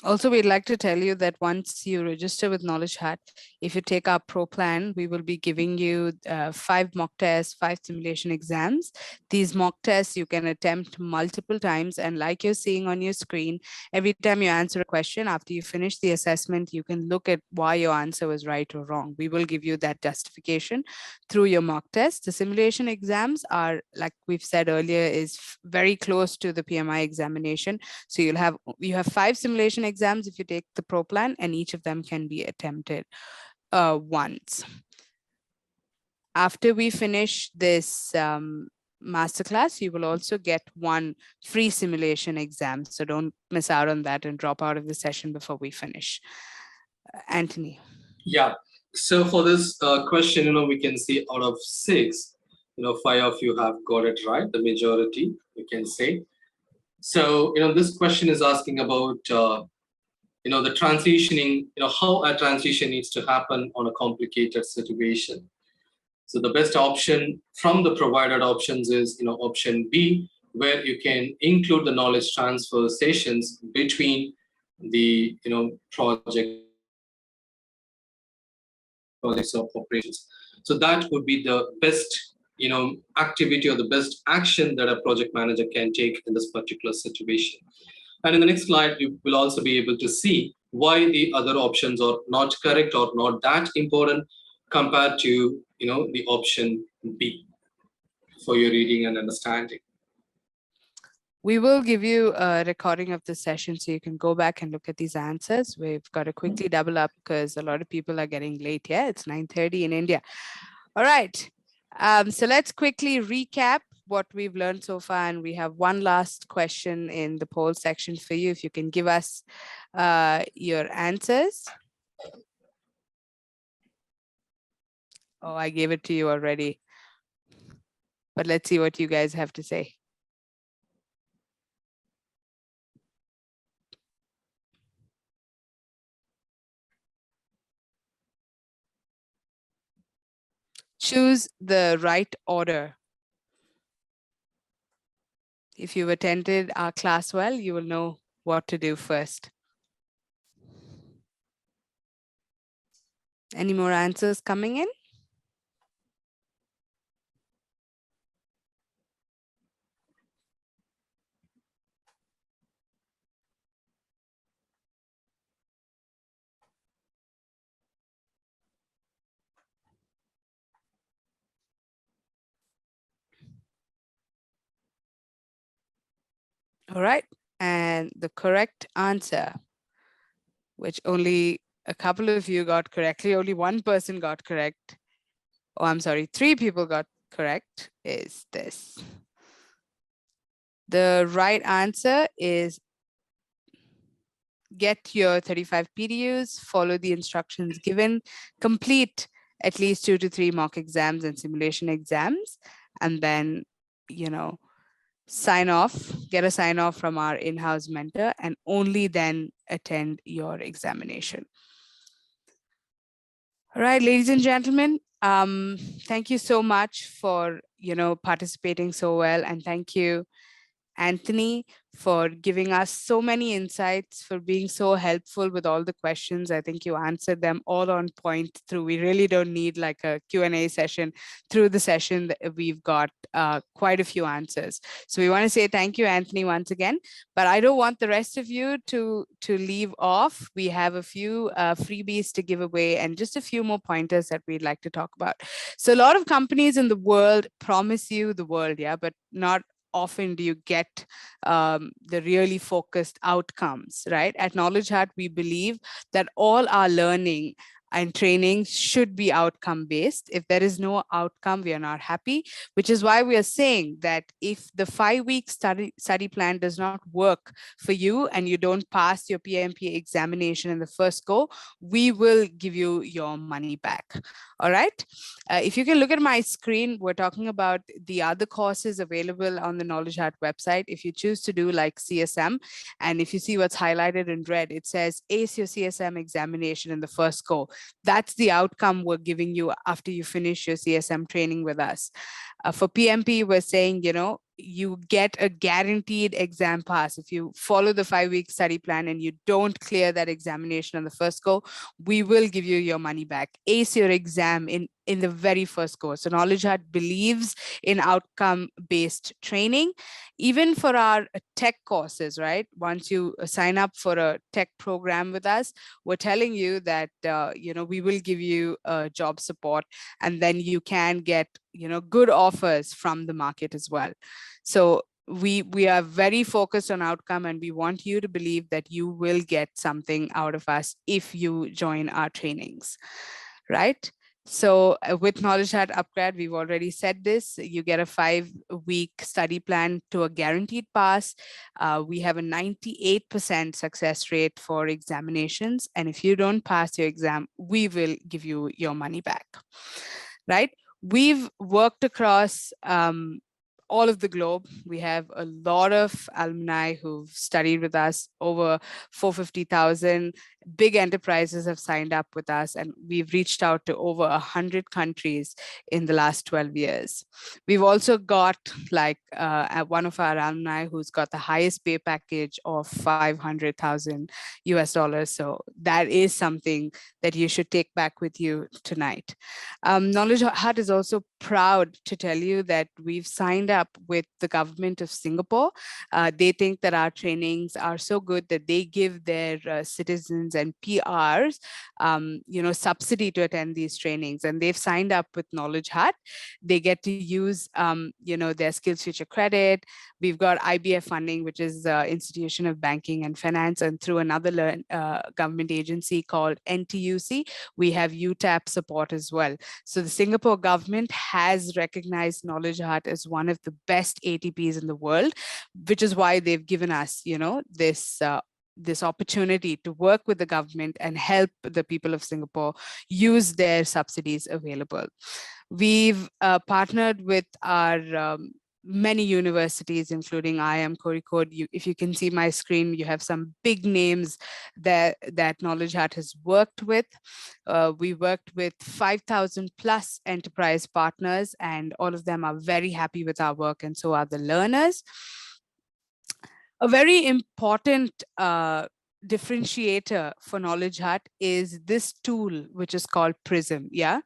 Also, we'd like to tell you that once you register with KnowledgeHut, if you take our pro plan, we will be giving you 5 mock tests, 5 simulation exams. These mock tests you can attempt multiple times, and like you're seeing on your screen, every time you answer a question, after you finish the assessment, you can look at why your answer was right or wrong. We will give you that justification through your mock test. The simulation exams are, like we've said earlier, is very close to the PMI examination. So you have 5 simulation exams if you take the pro plan, and each of them can be attempted once. After we finish this masterclass, you will also get 1 free simulation exam. So don't miss out on that and drop out of the session before we finish. Antony. Yeah. So for this question, we can see out of 6, 5 of you have got it right, the majority, we can say. So, this question is asking about, the transitioning, how a transition needs to happen on a complicated situation. So the best option from the provided options is, option B, where you can include the knowledge transfer sessions between the, projects of operations. So that would be the best, activity or the best action that a project manager can take in this particular situation. And in the next slide, you will also be able to see why the other options are not correct or not that important compared to, the option B for your reading and understanding. We will give you a recording of the session so you can go back and look at these answers. We've got to quickly double up because a lot of people are getting late. Yeah, it's 9:30 in India. All right. So let's quickly recap what we've learned so far. And we have one last question in the poll section for you. If you can give us your answers. Oh, I gave it to you already. But let's see what you guys have to say. Choose the right order. If you've attended our class well, you will know what to do first. Any more answers coming in? All right. And the correct answer, which only a couple of you got correctly, only one person got correct. Oh, I'm sorry, 3 people got correct, is this. The right answer is get your 35 PDUs, follow the instructions given, complete at least 2 to 3 mock exams and simulation exams, and then, sign off, get a sign off from our in-house mentor, and only then attend your examination. All right, ladies and gentlemen, thank you so much for, participating so well. And thank you, Antony, for giving us so many insights, for being so helpful with all the questions. I think you answered them all on point through. We really don't need like a Q&A session. Through the session, we've got quite a few answers. So we want to say thank you, Antony, once again. But I don't want the rest of you to leave off. We have a few freebies to give away and just a few more pointers that we'd like to talk about. So a lot of companies in the world promise you the world, yeah, but not often do you get the really focused outcomes, right? At KnowledgeHut, we believe that all our learning and training should be outcome based. If there is no outcome, we are not happy, which is why we are saying that if the 5-week study plan does not work for you and you don't pass your PMP examination in the first go, we will give you your money back. All right. If you can look at my screen, we're talking about the other courses available on the KnowledgeHut website. If you choose to do like CSM, and if you see what's highlighted in red, it says ace your CSM examination in the first go. That's the outcome we're giving you after you finish your CSM training with us. For PMP, we're saying, you get a guaranteed exam pass. If you follow the 5-week study plan and you don't clear that examination on the first go, we will give you your money back. Ace your exam in the very first go. So KnowledgeHut believes in outcome-based training, even for our tech courses, right? Once you sign up for a tech program with us, we're telling you that, we will give you job support, and then you can get, good offers from the market as well. So we are very focused on outcome, and we want you to believe that you will get something out of us if you join our trainings, right? So with KnowledgeHut Upgrad, we've already said this, you get a 5-week study plan to a guaranteed pass. We have a 98% success rate for examinations. And if you don't pass your exam, we will give you your money back, right? We've worked across all of the globe. We have a lot of alumni who've studied with us. Over 450,000 big enterprises have signed up with us, and we've reached out to over 100 countries in the last 12 years. We've also got like one of our alumni who's got the highest pay package of 500,000 US dollars. So that is something that you should take back with you tonight. KnowledgeHut is also proud to tell you that we've signed up with the government of Singapore. They think that our trainings are so good that they give their citizens and PRs, subsidy to attend these trainings, and they've signed up with KnowledgeHut. They get to use, their Skills Future credit. We've got IBF funding, which is Institution of Banking and Finance, and through another government agency called NTUC, we have UTAP support as well. So the Singapore government has recognized KnowledgeHut as one of the best ATPs in the world, which is why they've given us, this opportunity to work with the government and help the people of Singapore use their subsidies available. We've partnered with our many universities, including IIM Kozhikode. If you can see my screen, you have some big names that KnowledgeHut has worked with. We worked with 5,000 plus enterprise partners, and all of them are very happy with our work, and so are the learners. A very important differentiator for KnowledgeHut is this tool, which is called PRISM. Yeah,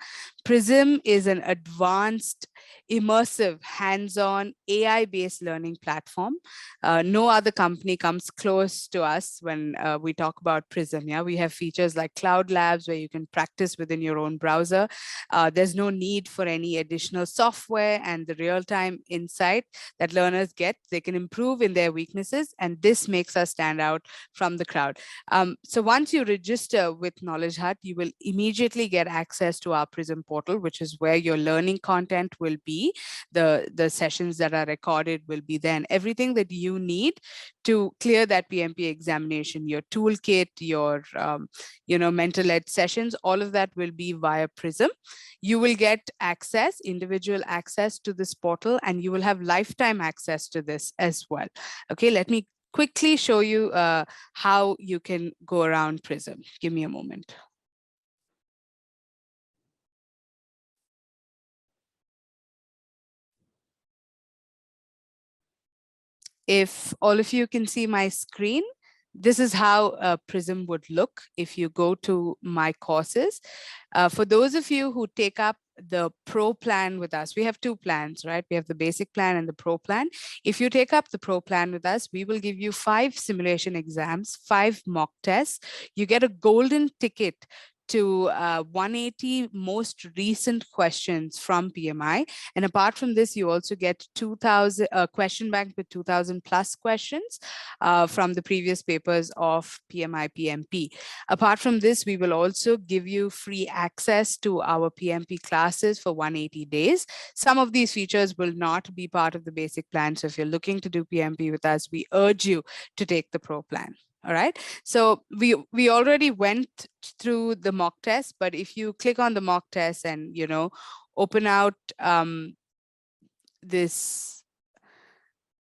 PRISM is an advanced, immersive, hands-on, AI-based learning platform. No other company comes close to us when we talk about PRISM. Yeah, we have features like Cloud Labs where you can practice within your own browser. There's no need for any additional software, and the real-time insight that learners get, they can improve in their weaknesses, and this makes us stand out from the crowd. So once you register with KnowledgeHut, you will immediately get access to our PRISM portal, which is where your learning content will be. The sessions that are recorded will be there, and everything that you need to clear that PMP examination, your toolkit, your mental ed sessions, all of that will be via PRISM. You will get access, individual access to this portal, and you will have lifetime access to this as well. Okay, let me quickly show you how you can go around PRISM. Give me a moment. If all of you can see my screen, this is how PRISM would look if you go to my courses. For those of you who take up the pro plan with us, we have two plans, right? We have the basic plan and the pro plan. If you take up the pro plan with us, we will give you 5 simulation exams, 5 mock tests. You get a golden ticket to 180 most recent questions from PMI. And apart from this, you also get 2,000 question bank with 2,000 plus questions from the previous papers of PMI PMP. Apart from this, we will also give you free access to our PMP classes for 180 days. Some of these features will not be part of the basic plan. So if you're looking to do PMP with us, we urge you to take the pro plan. All right, so we already went through the mock test, but if you click on the mock test and open out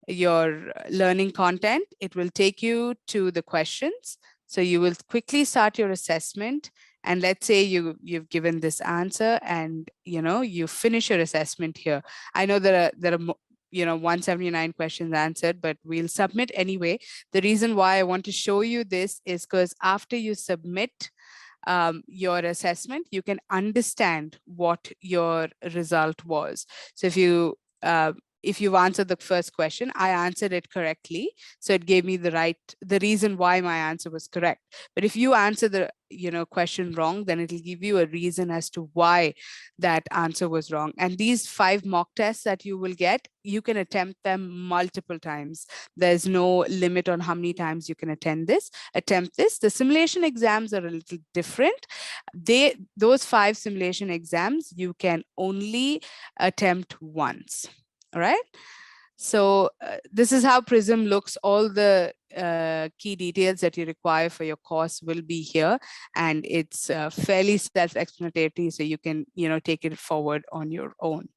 your learning content, it will take you to the questions. So you will quickly start your assessment, and let's say you've given this answer, and you finish your assessment here. I know there are 179 questions answered, but we'll submit anyway. The reason why I want to show you this is because after you submit your assessment, you can understand what your result was. So if you've answered the first question, I answered it correctly. So it gave me the reason why my answer was correct. But if you answer the question wrong, then it'll give you a reason as to why that answer was wrong. And these 5 mock tests that you will get, you can attempt them multiple times. There's no limit on how many times you can attempt this. The simulation exams are a little different. Those 5 simulation exams, you can only attempt once. All right. So this is how PRISM looks. All the key details that you require for your course will be here, and it's fairly self-explanatory, so you can take it forward on your own.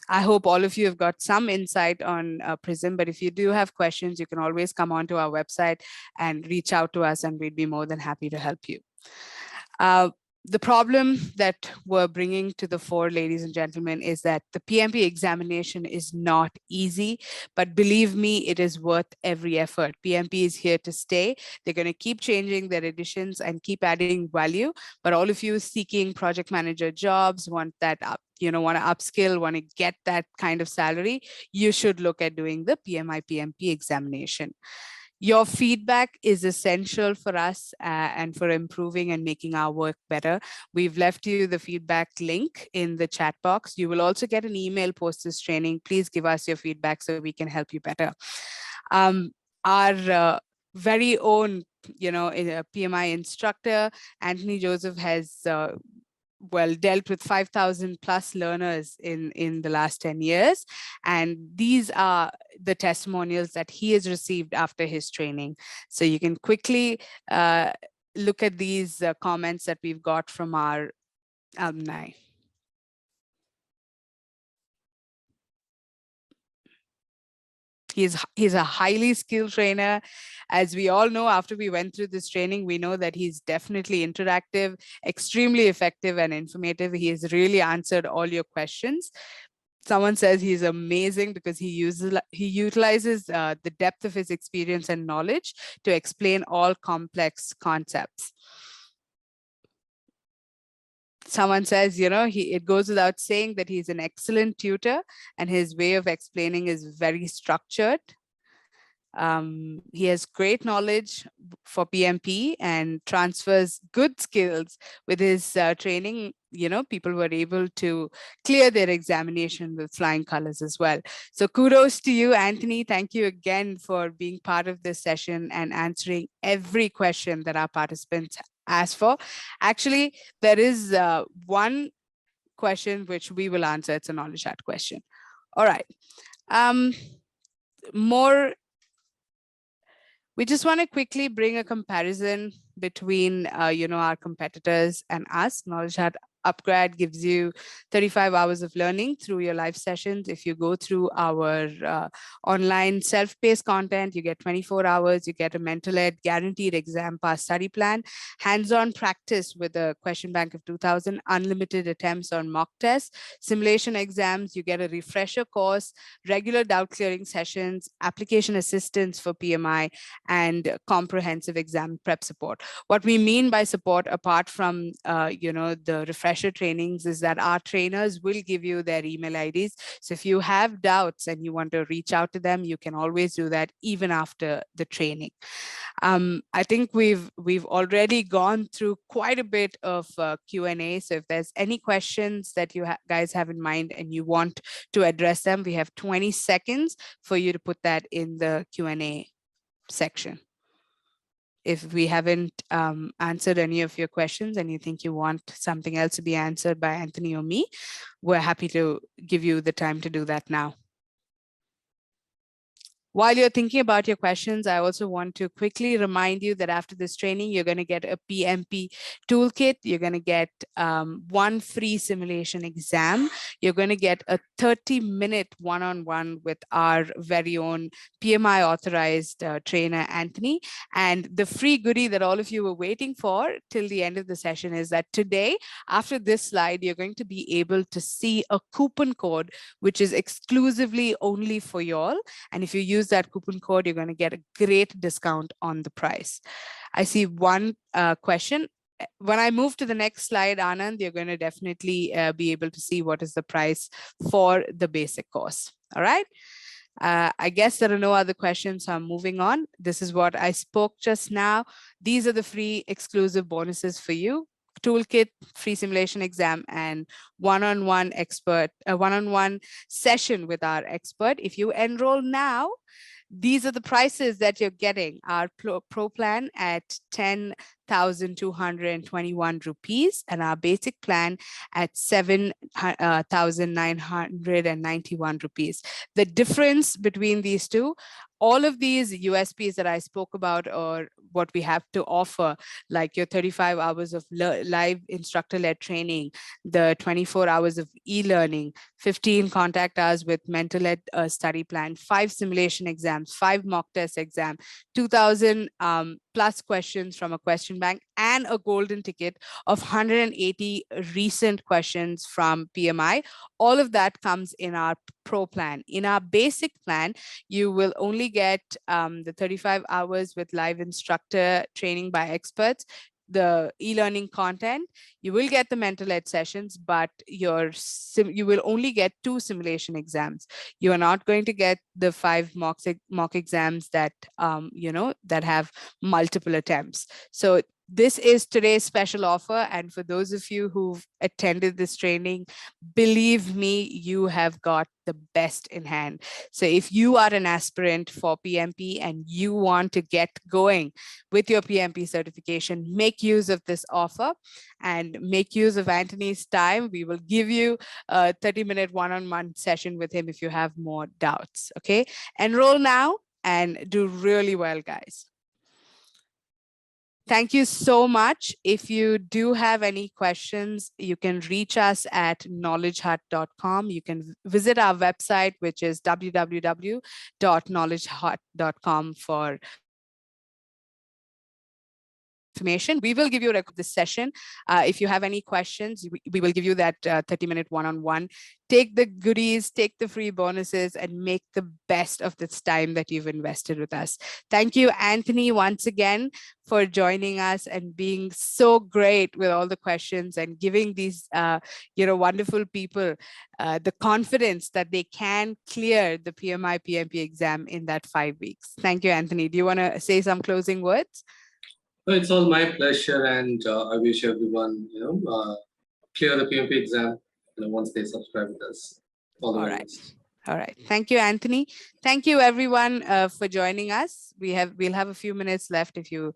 I hope all of you have got some insight on PRISM, but if you do have questions, you can always come onto our website and reach out to us, and we'd be more than happy to help you. The problem that we're bringing to the fore, ladies and gentlemen, is that the PMP examination is not easy, but believe me, it is worth every effort. PMP is here to stay. They're going to keep changing their editions and keep adding value. But all of you seeking project manager jobs, want that up, want to upskill, want to get that kind of salary, you should look at doing the PMI PMP examination. Your feedback is essential for us and for improving and making our work better. We've left you the feedback link in the chat box. You will also get an email post this training. Please give us your feedback so we can help you better. Our very own, PMI instructor, Antony Joseph, has dealt with 5,000 plus learners in the last 10 years. And these are the testimonials that he has received after his training. So you can quickly look at these comments that we've got from our alumni. He's a highly skilled trainer. As we all know, after we went through this training, we know that he's definitely interactive, extremely effective and informative. He has really answered all your questions. Someone says he's amazing because he utilizes the depth of his experience and knowledge to explain all complex concepts. Someone says, it goes without saying that he's an excellent tutor and his way of explaining is very structured. He has great knowledge for PMP and transfers good skills with his training. People were able to clear their examination with flying colors as well. So kudos to you, Anthony. Thank you again for being part of this session and answering every question that our participants asked for. Actually, there is one question which we will answer. It's a KnowledgeHut question. All right. We just want to quickly bring a comparison between, our competitors and us. KnowledgeHut Upgrad gives you 35 hours of learning through your live sessions. If you go through our online self-paced content, you get 24 hours, you get a mental ed guaranteed exam pass study plan, hands-on practice with a question bank of 2,000, unlimited attempts on mock tests, simulation exams, you get a refresher course, regular doubt clearing sessions, application assistance for PMI, and comprehensive exam prep support. What we mean by support, apart from the refresher trainings, is that our trainers will give you their email IDs. So if you have doubts and you want to reach out to them, you can always do that even after the training. I think we've already gone through quite a bit of Q&A. So if there's any questions that you guys have in mind and you want to address them, we have 20 seconds for you to put that in the Q&A section. If we haven't answered any of your questions and you think you want something else to be answered by Anthony or me, we're happy to give you the time to do that now. While you're thinking about your questions, I also want to quickly remind you that after this training, you're going to get a PMP toolkit. You're going to get one free simulation exam. You're going to get a 30-minute one-on-one with our very own PMI authorized trainer, Anthony. And the free goodie that all of you were waiting for till the end of the session is that today, after this slide, you're going to be able to see a coupon code, which is exclusively only for y'all. And if you use that coupon code, you're going to get a great discount on the price. I see one question. When I move to the next slide, Anand, you're going to definitely be able to see what is the price for the basic course. All right. I guess there are no other questions, so I'm moving on. This is what I spoke just now. These are the free exclusive bonuses for you. Toolkit, free simulation exam, and one-on-one session with our expert. If you enroll now, these are the prices that you're getting. Our pro plan at 10,221 rupees and our basic plan at 7,991 rupees. The difference between these two, all of these USPs that I spoke about, or what we have to offer, like your 35 hours of live instructor-led training, the 24 hours of e-learning, 15 contact hours with mental ed study plan, 5 simulation exams, 5 mock test exam, 2,000 plus questions from a question bank, and a golden ticket of 180 recent questions from PMI. All of that comes in our pro plan. In our basic plan, you will only get the 35 hours with live instructor training by experts, the e-learning content. You will get the mental ed sessions, but you will only get 2 simulation exams. You are not going to get the 5 mock exams that that have multiple attempts. So this is today's special offer. And for those of you who've attended this training, believe me, you have got the best in hand. So if you are an aspirant for PMP and you want to get going with your PMP certification, make use of this offer and make use of Anthony's time. We will give you a 30-minute one-on-one session with him if you have more doubts. Okay, enroll now and do really well, guys. Thank you so much. If you do have any questions, you can reach us at knowledgehut.com. You can visit our website, which is www.knowledgehut.com for information. We will give you this session. If you have any questions, we will give you that 30-minute one-on-one. Take the goodies, take the free bonuses, and make the best of this time that you've invested with us. Thank you, Anthony, once again for joining us and being so great with all the questions and giving these wonderful people the confidence that they can clear the PMI PMP exam in that 5 weeks. Thank you, Anthony. Do you want to say some closing words? Well, it's all my pleasure, and I wish everyone, clear the PMP exam, once they subscribe with us. All right. All right. Thank you, Anthony. Thank you, everyone, for joining us. We'll have a few minutes left. If you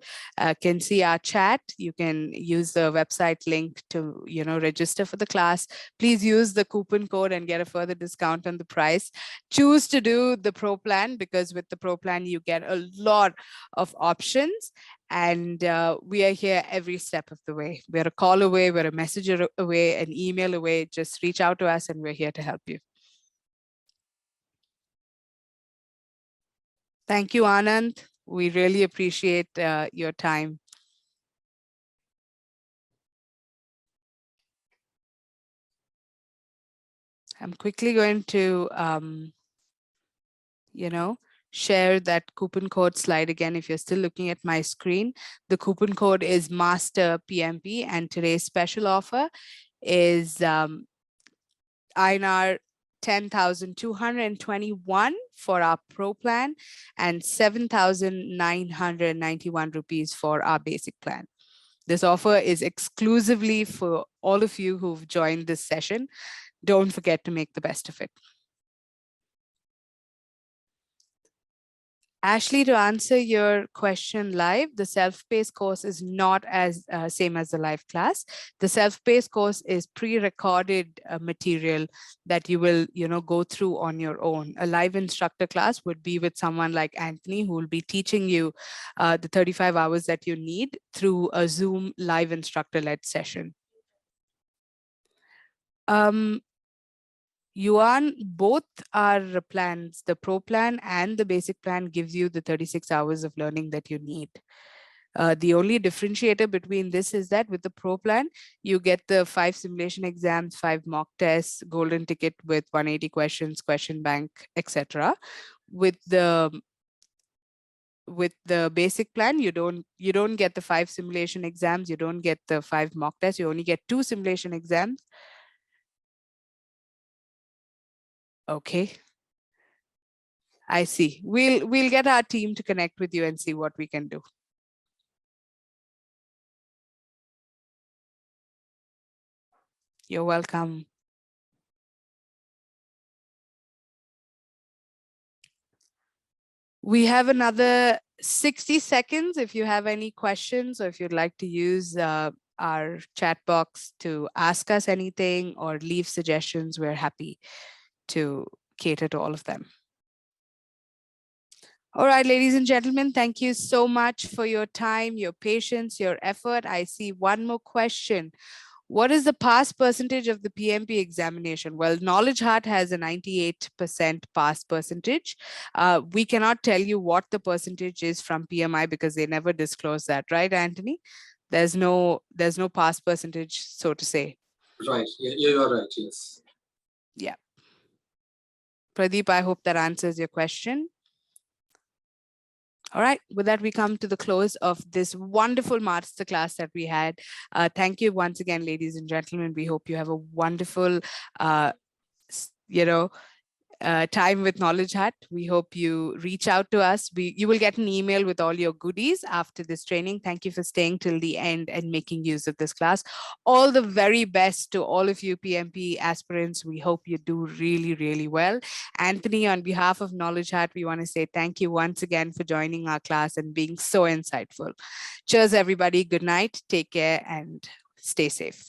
can see our chat, you can use the website link to register for the class. Please use the coupon code and get a further discount on the price. Choose to do the Pro Plan, because with the Pro Plan you get a lot of options. And we are here every step of the way. We're a call away, we're a message away, an email away. Just reach out to us and we're here to help you. Thank you, Anand. We really appreciate your time. I'm quickly going to, share that coupon code slide again. If you're still looking at my screen, the coupon code is Master PMP, and today's special offer is INR 10,221 for our Pro Plan and 7,991 rupees for our basic plan. This offer is exclusively for all of you who've joined this session. Don't forget to make the best of it. Ashley, to answer your question live, the self-paced course is not as same as the live class. The self-paced course is pre-recorded material that you will, go through on your own. A live instructor class would be with someone like Anthony, who will be teaching you the 35 hours that you need through a Zoom live instructor-led session. Yuan, both our plans, the Pro Plan and the basic plan, gives you the 36 hours of learning that you need. The only differentiator between this is that with the Pro Plan, you get the 5 simulation exams, 5 mock tests, golden ticket with 180 questions, question bank, etc. With the basic plan, you don't get the 5 simulation exams, you don't get the 5 mock tests, you only get 2 simulation exams. Okay, I see. We'll get our team to connect with you and see what we can do. You're welcome. We have another 60 seconds. If you have any questions or if you'd like to use our chat box to ask us anything or leave suggestions, we're happy to cater to all of them. All right, ladies and gentlemen, thank you so much for your time, your patience, your effort. I see one more question. What is the pass percentage of the PMP examination? Well, KnowledgeHut has a 98% pass percentage. We cannot tell you what the percentage is from PMI because they never disclose that, right, Anthony? There's no pass percentage, so to say. Right. Yeah, you are right. Yes. Yeah. Pradeep, I hope that answers your question. All right, with that, we come to the close of this wonderful masterclass that we had. Thank you once again, ladies and gentlemen. We hope you have a wonderful, time with KnowledgeHut. We hope you reach out to us. You will get an email with all your goodies after this training. Thank you for staying till the end and making use of this class. All the very best to all of you PMP aspirants. We hope you do really, really well. Anthony, on behalf of KnowledgeHut, we want to say thank you once again for joining our class and being so insightful. Cheers, everybody. Good night. Take care and stay safe.